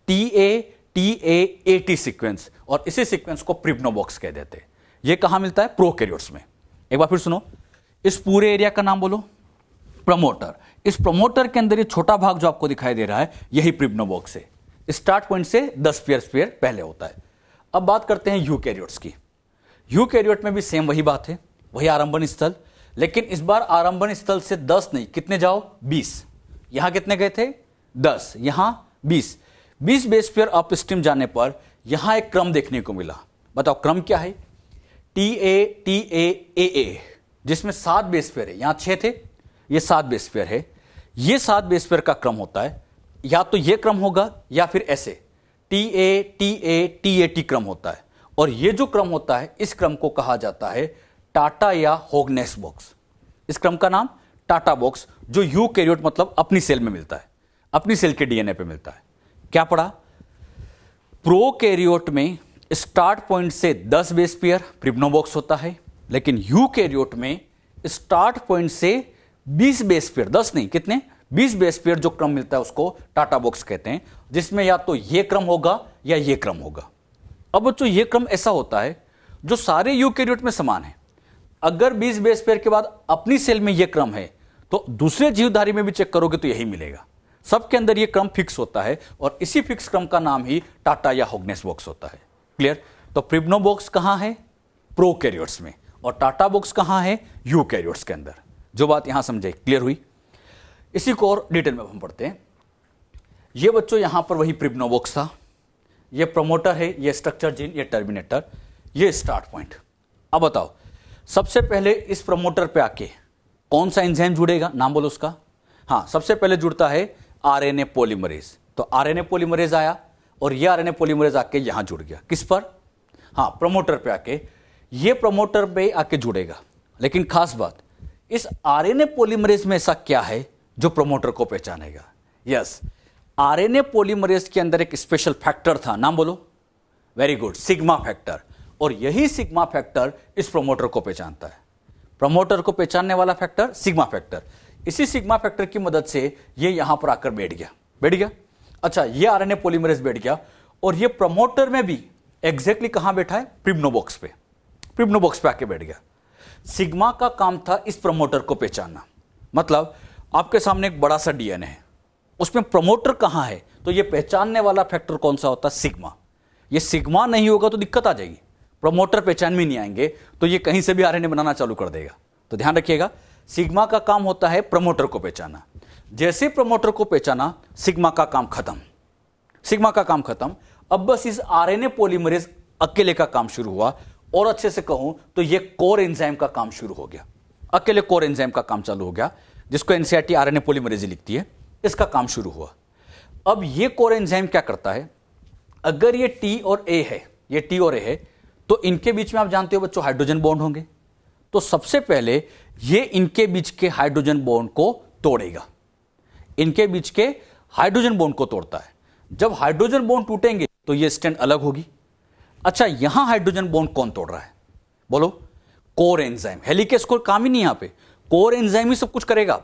TATAAT सीक्वेंस, और इसी सीक्वेंस को प्रिब्नोबॉक्स कह देते हैं। ये कहां मिलता है, प्रोकैरियोट्स में। एक बार फिर सुनो, इस पूरे एरिया का नाम बोलो प्रमोटर। इस प्रमोटर के अंदर ये छोटा भाग जो आपको दिखाई दे रहा है, यही प्रिब्नोबॉक्स है। स्टार्ट पॉइंट से 10 पेयर पहले होता है। अब बात करते हैं यूकैरियोट्स की। यूकैरियोट में भी सेम वही बात है, वही आरंभन स्थल, लेकिन इस बार आरंभन स्थल से 10 नहीं, कितने जाओ, 20। यहां कितने गए थे, 10, यहां 20। 20 बेस पेयर अप स्ट्रीम जाने पर यहां एक क्रम देखने को मिला। बताओ क्रम क्या है, TATAAA, जिसमें 7 बेस पेयर है। यहां 6 थे, ये 7 बेस पेयर है। ये 7 बेस पेयर का क्रम होता है, या तो ये क्रम होगा या फिर ऐसे TATATAT क्रम होता है। और ये जो क्रम होता है, इस क्रम को कहा जाता है टाटा या होगनेस बॉक्स। इस क्रम का नाम टाटा बॉक्स, जो यूकैरियोट मतलब अपनी सेल में मिलता है, अपनी सेल के डीएनए पे मिलता है। क्या पढ़ा, प्रोकैरियोट में स्टार्ट पॉइंट से 10 बेस पेयर प्रिब्नोबॉक्स होता है, लेकिन यूकैरियोट में स्टार्ट पॉइंट से 20 बेस पेयर, 10 नहीं, कितने, 20 बेस पेयर जो क्रम मिलता है उसको टाटा बॉक्स कहते हैं, जिसमें या तो ये क्रम होगा या ये क्रम होगा। अब बच्चों ये क्रम ऐसा होता है जो सारे यूकैरियोट में समान है। अगर 20 बेस पेयर के बाद अपनी सेल में ये क्रम है, तो दूसरे जीवधारी में भी चेक करोगे तो यही मिलेगा। सबके अंदर ये क्रम फिक्स होता है, और इसी फिक्स क्रम का नाम ही टाटा या होगनेस बॉक्स होता है। क्लियर, तो प्रिब्नोबॉक्स कहां है, प्रोकैरियोट्स में, और टाटा बॉक्स कहां है, यूकैरियोट्स के अंदर। जो बात यहां समझे, क्लियर हुई। इसी को और डिटेल में हम पढ़ते हैं। ये बच्चों यहां पर वही प्रिब्नोबॉक्स था, ये प्रमोटर है, ये स्ट्रक्चर जीन, ये टर्मिनेटर, ये स्टार्ट पॉइंट। अब बताओ, सबसे पहले इस प्रमोटर पे आके कौन सा एंजाइम जुड़ेगा, नाम बोलो उसका। हाँ, सबसे पहले जुड़ता है आरएनए पॉलीमरेज। तो आरएनए पॉलीमरेज आया, और ये आरएनए पॉलीमरेज आके यहां जुड़ गया, किस पर, हाँ प्रमोटर पे आके। ये प्रमोटर पे आके जुड़ेगा, लेकिन खास बात, इस आरएनए पॉलीमरेज में ऐसा क्या है जो प्रमोटर को पहचानेगा। यस, आरएनए पॉलीमरेज के अंदर एक स्पेशल फैक्टर था, नाम बोलो, वेरी गुड, सिग्मा फैक्टर। और यही सिग्मा फैक्टर इस प्रमोटर को पहचानता है। प्रमोटर को पहचानने वाला फैक्टर सिग्मा फैक्टर। इसी सिग्मा फैक्टर की मदद से ये यहां पर आकर बैठ गया। अच्छा, ये आरएनए पॉलीमरेज बैठ गया, और ये प्रमोटर में भी एग्जैक्टली कहां बैठा है, प्रिब्नोबॉक्स पे आके बैठ गया। सिग्मा का काम था इस प्रमोटर को पहचानना। मतलब आपके सामने एक बड़ा सा डीएनए है, उसमें प्रमोटर कहां है, तो ये पहचानने वाला फैक्टर कौन सा होता है, सिग्मा। ये सिग्मा नहीं होगा तो दिक्कत आ जाएगी, प्रमोटर पहचान में नहीं आएंगे तो ये कहीं से भी आरएनए बनाना चालू कर देगा। तो ध्यान रखिएगा, सिग्मा का काम होता है प्रमोटर को पहचाना। जैसे प्रमोटर को पहचाना, सिग्मा का काम खत्म। अब बस इस आरएनए पॉलीमरेज अकेले का काम शुरू हुआ, और अच्छे से कहूं तो ये कोर एंजाइम का काम शुरू हो गया। अकेले कोर एंजाइम का काम चालू हो गया, जिसको एनसीईआरटी आरएनए पॉलीमरेज लिखती है, इसका काम शुरू हुआ। अब ये कोर एंजाइम क्या करता है, अगर ये टी और ए है, तो इनके बीच में आप जानते हो बच्चों हाइड्रोजन बॉन्ड होंगे। तो सबसे पहले ये इनके बीच के हाइड्रोजन बॉन्ड को तोड़ेगा, इनके बीच के हाइड्रोजन बॉन्ड को तोड़ता है। जब हाइड्रोजन बॉन्ड टूटेंगे तो ये स्ट्रैंड अलग होगी। अच्छा, यहां हाइड्रोजन बॉन्ड कौन तोड़ रहा है, बोलो, कोर एंजाइम। हेलिकेस कोर काम ही नहीं, यहां पे कोर एंजाइम ही सब कुछ करेगा।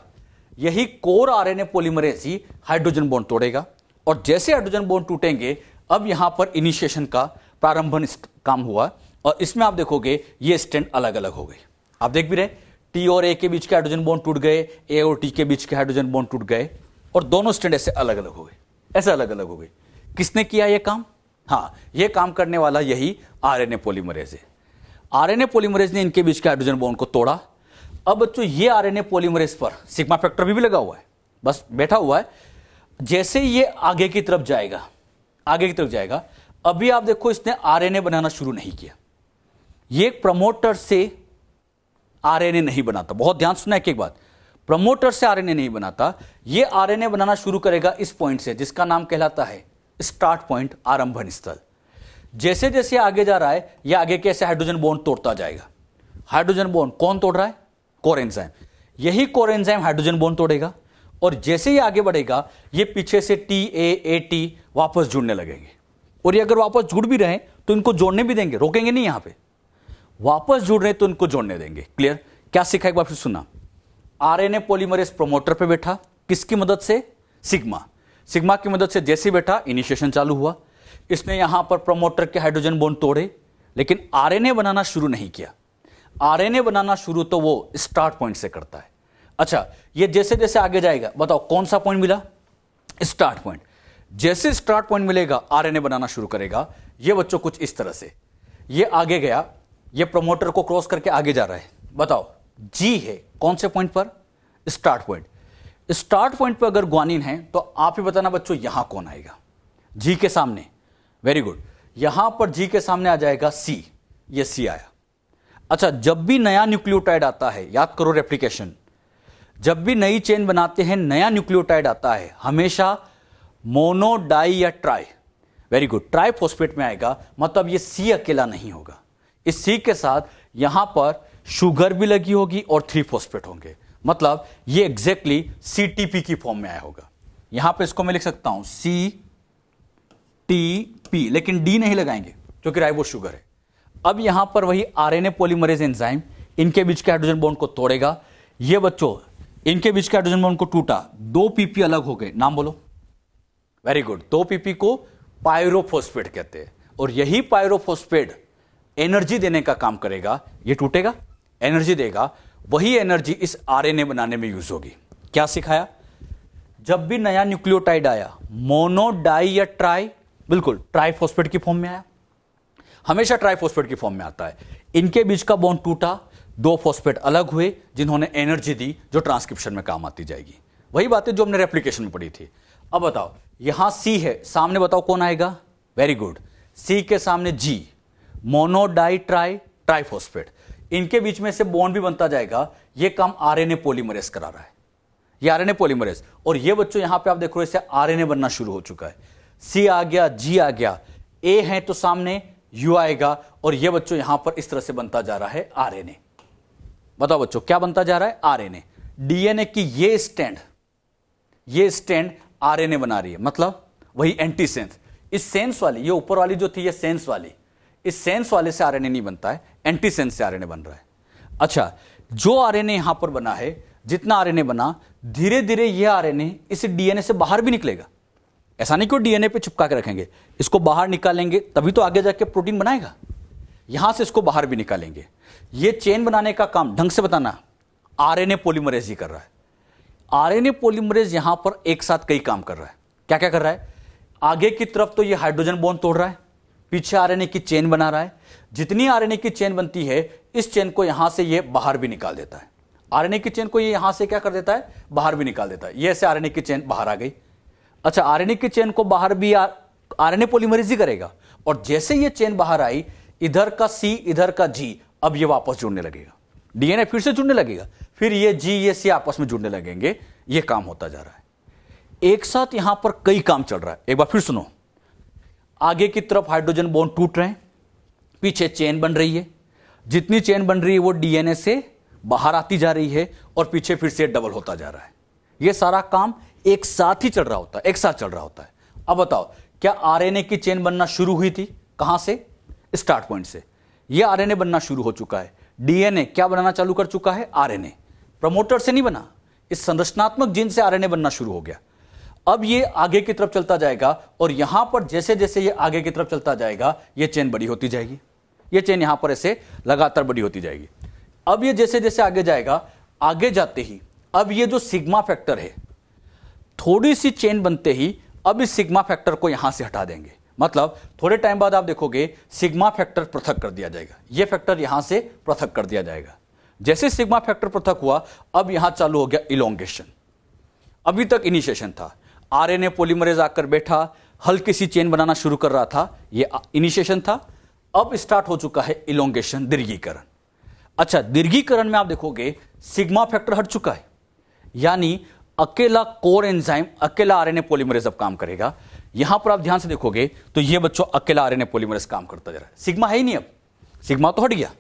यही कोर आरएनए पॉलीमरेज ही हाइड्रोजन बॉन्ड तोड़ेगा, और जैसे हाइड्रोजन बॉन्ड टूटेंगे, अब यहां पर इनिशिएशन का प्रारंभन काम हुआ, और इसमें आप देखोगे ये स्ट्रैंड अलग अलग हो गए। आप देख भी रहे, टी और ए के बीच के हाइड्रोजन बॉन्ड टूट गए, ए और टी के बीच के हाइड्रोजन बॉन्ड टूट गए, और दोनों स्ट्रैंड ऐसे अलग अलग हो गए, ऐसे अलग अलग हो गए। किसने किया ये काम? हाँ, ये काम करने वाला यही आरएनए पॉलीमरेज है। आरएनए पॉलीमरेज ने इनके बीच के हाइड्रोजन बॉन्ड को तोड़ा। अब बच्चों ये आरएनए पॉलीमरेज पर सिग्मा फैक्टर भी लगा हुआ है, बस बैठा हुआ है। जैसे ये आगे की तरफ जाएगा, आगे की तरफ जाएगा, अभी आप देखो इसने आरएनए बनाना शुरू नहीं किया। ये प्रमोटर से आरएनए नहीं बनाता, बहुत ध्यान सुनना है एक बात, प्रमोटर से आरएनए नहीं बनाता। ये आरएनए बनाना शुरू करेगा इस पॉइंट से, जिसका नाम कहलाता है स्टार्ट पॉइंट, आरंभन स्थल। जैसे जैसे आगे जा रहा है, ये आगे कैसे हाइड्रोजन बॉन्ड तोड़ता जाएगा। हाइड्रोजन बॉन्ड कौन तोड़ रहा है? कोरेंजाइम। यही कोरेंजाइम हाइड्रोजन बॉन्ड तोड़ेगा, और जैसे ही आगे बढ़ेगा ये पीछे से टी ए टी वापस जुड़ने लगेंगे। और ये अगर वापस जुड़ भी रहे तो इनको जोड़ने भी देंगे, रोकेंगे नहीं। यहां पे वापस जुड़ रहे तो इनको जोड़ने देंगे। क्लियर? क्या सीखा एक बार फिर सुना। आरएनए पॉलीमरेज प्रमोटर पे बैठा, किसकी मदद से? सिग्मा। सिग्मा की मदद से जैसे बैठा इनिशिएशन चालू हुआ। इसने यहां पर प्रमोटर के हाइड्रोजन बॉन्ड तोड़े, लेकिन आरएनए बनाना शुरू नहीं किया। आरएनए बनाना शुरू तो वो स्टार्ट पॉइंट से करता है। अच्छा, ये जैसे जैसे आगे जाएगा, बताओ कौन सा पॉइंट मिला? Start point. जैसे स्टार्ट पॉइंट मिलेगा आरएनए बनाना शुरू करेगा। ये बच्चों कुछ इस तरह से, ये आगे गया, ये प्रमोटर को क्रॉस करके आगे जा रहा है। बताओ जी है कौन से पॉइंट पर? Start point. स्टार्ट पॉइंट पर अगर ग्वानिन है तो आप ही बताना बच्चों यहां कौन आएगा? जी के सामने। वेरी गुड, यहां पर जी के सामने आ जाएगा सी। ये सी आया। अच्छा, जब भी नया न्यूक्लियोटाइड आता है, याद करो रेप्लिकेशन, जब भी नई चेन बनाते हैं, नया न्यूक्लियोटाइड आता है, हमेशा मोनो, डाई या try, very good, try phosphate में आएगा। मतलब ये सी अकेला नहीं होगा, इस सी के साथ यहां पर शुगर भी लगी होगी और 3 फॉस्फेट होंगे। मतलब ये एग्जैक्टली सीटीपी की फॉर्म में आया होगा। यहां पे इसको मैं लिख सकता हूं सीटीपी, लेकिन डी नहीं लगाएंगे क्योंकि राइबोस शुगर है। अब यहां पर वही आरएनए पॉलीमरेज एंजाइम इनके बीच के हाइड्रोजन बॉन्ड को तोड़ेगा। ये बच्चों इनके बीच के हाइड्रोजन बॉन्ड को टूटा, 2 पीपी अलग हो गए। नाम बोलो। वेरी गुड, 2 पीपी को पायरोफॉस्फेट कहते हैं, और यही पायरोफॉस्फेट एनर्जी देने का काम करेगा। ये टूटेगा, एनर्जी देगा, वही एनर्जी इस आरएनए बनाने में यूज होगी। क्या सिखाया? जब भी नया न्यूक्लियोटाइड आया, मोनो, डाई या ट्राई, बिल्कुल ट्राइफॉस्फेट की फॉर्म में आया, हमेशा ट्राइफॉस्फेट की फॉर्म में आता है। इनके बीच का बॉन्ड टूटा, 2 फॉस्फेट अलग हुए जिन्होंने एनर्जी दी, जो ट्रांसक्रिप्शन में काम आती जाएगी। वही बातें जो हमने रेप्लिकेशन में पढ़ी थी। अब बताओ, यहां सी है, सामने बताओ कौन आएगा? वेरी गुड, सी के सामने जी, मोनो, डाई, ट्राई, ट्राइफॉस्फेट। इनके बीच में से बॉन्ड भी बनता जाएगा। ये काम आरएनए पॉलीमरेज करा रहा है, ये आरएनए पॉलीमरेज। और ये बच्चों यहां पे आप देखो इससे आरएनए बनना शुरू हो चुका है। सी आ गया, जी आ गया, ए है तो सामने यू आएगा, और ये बच्चों यहां पर इस तरह से बनता जा रहा है आरएनए। बताओ बच्चों क्या बनता जा रहा है? आरएनए। डीएनए की ये स्टैंड आरएनए बना रही है, मतलब वही एंटीसेंस। इस सेंस वाली, ये ऊपर वाली जो थी ये सेंस वाली, इस सेंस वाले से आरएनए नहीं बनता है, एंटीसेंस से आरएनए बन रहा है। अच्छा, जो आरएनए यहां पर बना है, जितना आरएनए बना, धीरे धीरे ये आरएनए इस डीएनए से बाहर भी निकलेगा। ऐसा नहीं कि डीएनए पे चिपका के रखेंगे, इसको बाहर निकालेंगे तभी तो आगे जाके प्रोटीन बनाएगा। यहां से इसको बाहर भी निकालेंगे। ये चेन बनाने का काम ढंग से बताना आरएनए पॉलीमरेज ही कर रहा है। आरएनए पॉलीमरेज यहां पर एक साथ कई काम कर रहा है। क्या क्या कर रहा है? आगे की तरफ तो ये हाइड्रोजन बॉन्ड तोड़ रहा है, पीछे आरएनए की चेन बना रहा है। जितनी आरएनए की चेन बनती है, इस चेन को यहां से ये बाहर भी निकाल देता है। आरएनए की चेन को ये यहां से क्या कर देता है? बाहर भी निकाल देता है। ये ऐसे आरएनए की चेन बाहर आ गई। अच्छा, आरएनए की चेन को बाहर भी आरएनए पॉलीमरेज ही करेगा। और जैसे ये चेन बाहर आई, इधर का सी, इधर का जी, अब ये वापस जुड़ने लगेगा। डीएनए फिर से जुड़ने लगेगा, फिर ये जी, ये सी आपस में जुड़ने लगेंगे। ये काम होता जा रहा है। एक साथ यहां पर कई काम चल रहा है। एक बार फिर सुनो, आगे की तरफ हाइड्रोजन बॉन्ड टूट रहे हैं, पीछे चेन बन रही है। जितनी चेन बन रही है वो डीएनए से बाहर आती जा रही है, और पीछे फिर से डबल होता जा रहा है। ये सारा काम एक साथ ही चल रहा होता है, एक साथ चल रहा होता है। अब बताओ, क्या आरएनए की चेन बनना शुरू हुई थी? कहां से? स्टार्ट पॉइंट से। ये आरएनए बनना शुरू हो चुका है। डीएनए क्या बनाना चालू कर चुका है? आरएनए। प्रमोटर से नहीं बना, इस संरचनात्मक जीन से आरएनए बनना शुरू हो गया। अब ये आगे की तरफ चलता जाएगा और यहां पर जैसे जैसे ये आगे की तरफ चलता जाएगा ये चेन बड़ी होती जाएगी, ये चेन यहां पर ऐसे लगातार बड़ी होती जाएगी। अब ये जैसे जैसे आगे जाएगा, आगे जाते ही अब ये जो सिग्मा फैक्टर है, थोड़ी सी चेन बनते ही अब इस सिग्मा फैक्टर को यहां से हटा देंगे। मतलब थोड़े टाइम बाद आप देखोगे सिग्मा फैक्टर पृथक कर दिया जाएगा, ये फैक्टर यहां से पृथक कर दिया जाएगा। जैसे सिग्मा फैक्टर पृथक हुआ, अब यहां चालू हो गया इलोंगेशन। अभी तक इनिशिएशन था, आरएनए पॉलीमरेज आकर बैठा, हल्की सी चेन बनाना शुरू कर रहा था, ये इनिशिएशन था। अब स्टार्ट हो चुका है इलोंगेशन, दीर्घीकरण। अच्छा, दीर्घीकरण में आप देखोगे सिग्मा फैक्टर हट चुका है, यानी अकेला कोर एंजाइम, अकेला आरएनए पॉलीमरेज अब काम करेगा। यहां पर आप ध्यान से देखोगे तो ये बच्चों अकेला आरएनए पॉलीमरेज काम करता जा रहा है, सिग्मा है ही नहीं, अब सिग्मा तो हट गया।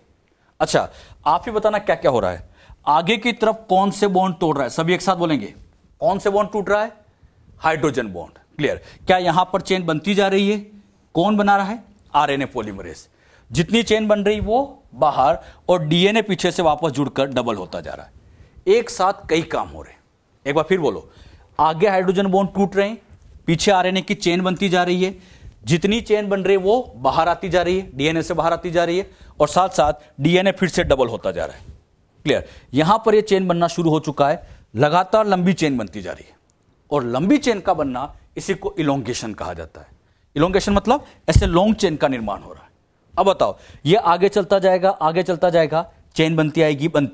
अच्छा, आप ही बताना क्या क्या हो रहा है, आगे की तरफ कौन से बॉन्ड तोड़ रहा है, सभी एक साथ बोलेंगे, कौन से बॉन्ड टूट रहा है, हाइड्रोजन बॉन्ड। क्लियर, क्या यहां पर चेन बनती जा रही है, कौन बना रहा है, आरएनए पॉलीमरेज। जितनी चेन बन रही वो बाहर, और डीएनए पीछे से वापस जुड़कर डबल होता जा रहा है। एक साथ कई काम हो रहे हैं। एक बार फिर बोलो, आगे हाइड्रोजन बॉन्ड टूट रहे हैं, पीछे आरएनए की चेन बनती जा रही है, जितनी चेन बन रही है वो बाहर आती जा रही है, डीएनए से बाहर आती जा रही है, और साथ साथ डीएनए फिर से डबल होता जा रहा है। क्लियर, यहां पर ये चेन बनना शुरू हो चुका है, लगातार लंबी चेन बनती जा रही है, और लंबी चेन का बनना इसी को इलोंगेशन कहा जाता है। इलोंगेशन मतलब ऐसे लॉन्ग चेन का निर्माण हो रहा है। अब बताओ, ये आगे चलता जाएगा, आगे चलता जाएगा, चेन बनती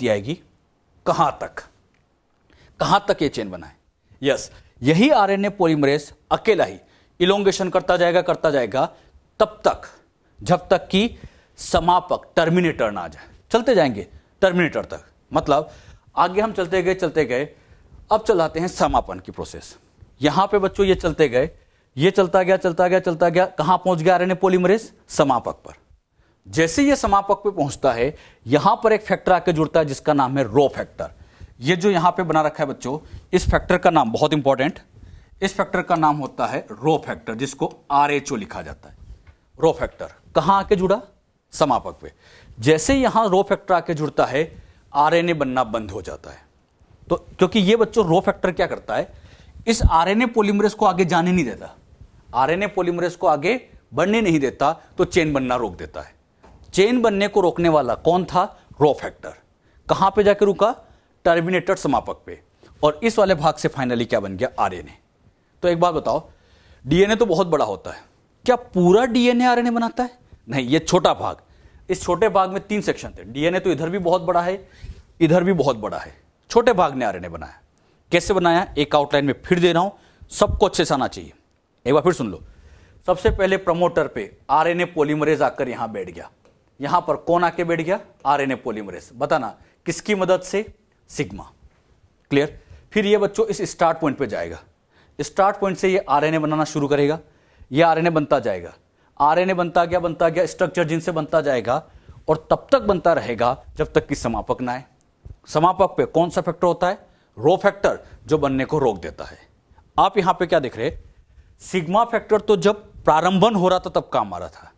आएगी, कहां तक, कहां तक ये चेन बना है। यस, यही आरएनए पॉलीमरेज अकेला ही इलोंगेशन करता जाएगा तब तक जब तक कि समापक टर्मिनेटर ना आ जाए। चलते जाएंगे टर्मिनेटर तक, मतलब आगे हम चलते गए, अब चलाते हैं समापन की प्रोसेस। यहां पे बच्चों ये चलते गए, ये चलता गया, कहां पहुंच गया आरएनए पॉलीमरेज, समापक पर। जैसे ये समापक पे पहुंचता है, यहां पर एक फैक्टर आके जुड़ता है जिसका नाम है रो फैक्टर। ये जो यहां पे बना रखा है बच्चों, इस फैक्टर का नाम बहुत इंपॉर्टेंट, इस फैक्टर का नाम होता है रो फैक्टर, जिसको आरएचओ लिखा जाता है। रो फैक्टर कहां आके जुड़ा, समापक पे। जैसे यहां रो फैक्टर आके जुड़ता है, आरएनए बनना बंद हो जाता है। तो क्योंकि ये बच्चों रो फैक्टर क्या करता है, इस आरएनए पॉलीमरेज को आगे जाने नहीं देता, आरएनए पॉलीमरेज को आगे बढ़ने नहीं देता, तो चेन बनना रोक देता है। चेन बनने को रोकने वाला कौन था, रो फैक्टर। कहां पे जाकर रुका, टर्मिनेटर समापक पे, और इस वाले भाग से फाइनली क्या बन गया, आरएनए। तो एक बात बताओ, डीएनए तो बहुत बड़ा होता है, क्या पूरा डीएनए आरएनए बनाता है, नहीं, ये छोटा भाग। इस छोटे भाग में 3 सेक्शन थे, डीएनए तो इधर भी बहुत बड़ा है, इधर भी बहुत बड़ा है, छोटे भाग ने आरएनए बनाया। कैसे बनाया, एक आउटलाइन में फिर दे रहा हूं, सबको अच्छे से आना चाहिए। एक बार फिर सुन लो। सबसे पहले प्रमोटर पे आरएनए पॉलीमरेज आकर यहां बैठ गया, यहां पर कौन आके बैठ गया, आरएनए पॉलीमरेज। बताना किसकी मदद से, सिग्मा। क्लियर, फिर ये बच्चों इस स्टार्ट पॉइंट पे जाएगा, स्टार्ट पॉइंट से ये आरएनए बनाना शुरू करेगा, ये आरएनए बनता जाएगा, आरएनए बनता गया, स्ट्रक्चर जिनसे बनता जाएगा, और तब तक बनता रहेगा जब तक कि समापक ना आए। समापक पे कौन सा फैक्टर होता है, रो फैक्टर, जो बनने को रोक देता है। आप यहां पे क्या देख रहे, सिग्मा फैक्टर तो जब प्रारंभन हो रहा था तब काम आ रहा था,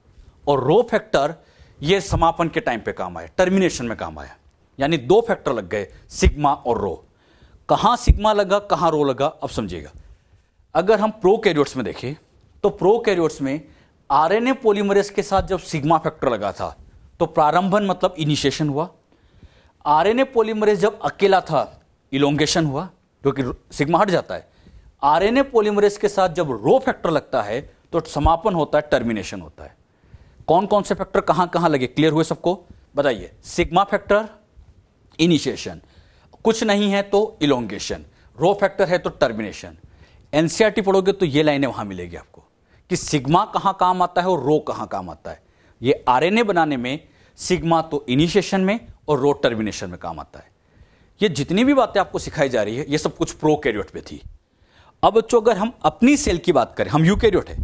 और रो फैक्टर ये समापन के टाइम पे काम आया, टर्मिनेशन में काम आया। यानी 2 फैक्टर लग गए, सिग्मा और रो। कहां सिग्मा लगा, कहां रो लगा, अब समझिएगा। अगर हम प्रोकैरियोट्स में देखें तो प्रोकैरियोट्स में आरएनए पॉलीमरेज के साथ जब सिग्मा फैक्टर लगा था तो प्रारंभन मतलब इनिशिएशन हुआ। आरएनए पॉलीमरेज जब अकेला था, इलोंगेशन हुआ, क्योंकि सिग्मा हट जाता है। आरएनए पॉलीमरेज के साथ जब रो फैक्टर लगता है तो समापन होता है, टर्मिनेशन होता है। कौन कौन से फैक्टर कहां कहां लगे, क्लियर हुए सबको, बताइए। सिग्मा फैक्टर इनिशिएशन, कुछ नहीं है तो इलोंगेशन, रो फैक्टर है तो टर्मिनेशन। एनसीईआरटी पढ़ोगे तो ये लाइनें वहां मिलेगी आपको कि सिग्मा कहां काम आता है और रो कहां काम आता है। ये आरएनए बनाने में सिग्मा तो इनिशिएशन में और रो टर्मिनेशन में काम आता है। ये जितनी भी बातें आपको सिखाई जा रही है ये सब कुछ प्रोकैरियोट पे थी। अब बच्चों अगर हम अपनी सेल की बात करें, हम यूकैरियोट है,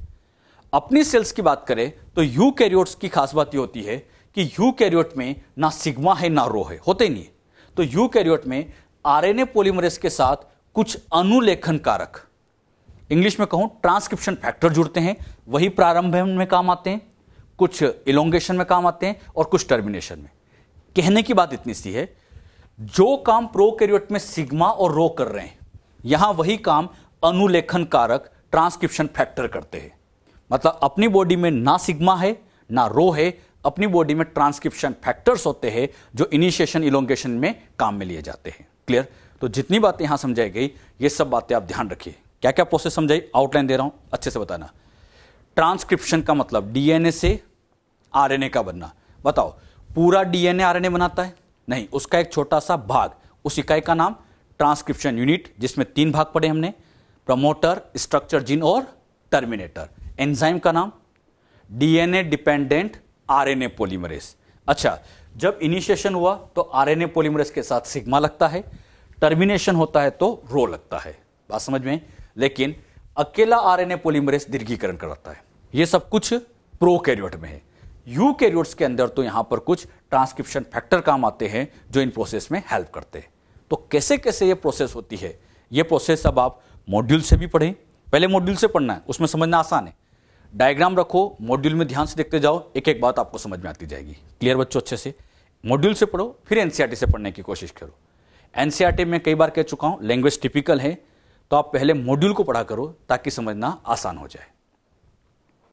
अपनी सेल्स की बात करें तो यूकैरियोट्स की खास बात ये होती है कि यूकैरियोट में ना सिग्मा है ना रो है, होते ही नहीं है। तो यूकैरियोट में आरएनए पॉलीमरेज के साथ कुछ अनुलेखन कारक, इंग्लिश में कहूं ट्रांसक्रिप्शन फैक्टर जुड़ते हैं, वही प्रारंभन में काम आते हैं, कुछ इलोंगेशन में काम आते हैं और कुछ टर्मिनेशन में। कहने की बात इतनी सी है, जो काम प्रोकैरियोट में सिग्मा और रो कर रहे हैं, यहां वही काम अनुलेखन कारक ट्रांसक्रिप्शन फैक्टर करते हैं। मतलब अपनी बॉडी में ना सिग्मा है ना रो है, अपनी बॉडी में ट्रांसक्रिप्शन फैक्टर्स होते हैं जो इनिशिएशन इलोंगेशन में काम में लिए जाते हैं। क्लियर? तो जितनी बातें यहां समझाई गई ये सब बातें आप ध्यान रखिए। क्या क्या प्रोसेस समझाई, आउटलाइन दे रहा हूं, अच्छे से बताना। ट्रांसक्रिप्शन का मतलब डीएनए से आरएनए का बनना। बताओ पूरा डीएनए आरएनए बनाता है? नहीं, उसका एक छोटा सा भाग। उस इकाई का नाम ट्रांसक्रिप्शन यूनिट, जिसमें 3 भाग पढ़े हमने, प्रमोटर, स्ट्रक्चर जीन और टर्मिनेटर। एंजाइम का नाम डीएनए डिपेंडेंट आरएनए पॉलीमरेज। अच्छा, जब इनिशिएशन हुआ तो आरएनए पॉलीमरेज के साथ सिग्मा लगता है, टर्मिनेशन होता है तो रो लगता है। बात समझ में? लेकिन अकेला आरएनए पॉलीमरेज दीर्घीकरण कराता है। यह सब कुछ प्रोकैरियोट में है। यूकैरियोट्स के अंदर तो यहां पर कुछ ट्रांसक्रिप्शन फैक्टर काम आते हैं जो इन प्रोसेस में हेल्प करते हैं। तो कैसे कैसे ये प्रोसेस होती है, ये प्रोसेस अब आप मॉड्यूल से भी पढ़ें। पहले मॉड्यूल से पढ़ना है, उसमें समझना आसान है। डायग्राम रखो, मॉड्यूल में ध्यान से देखते जाओ, एक एक बात आपको समझ में आती जाएगी। क्लियर बच्चों? अच्छे से मॉड्यूल से पढ़ो, फिर एनसीईआरटी से पढ़ने की कोशिश करो। एनसीईआरटी में कई बार कह चुका हूं, लैंग्वेज टिपिकल है, तो आप पहले मॉड्यूल को पढ़ा करो ताकि समझना आसान हो जाए।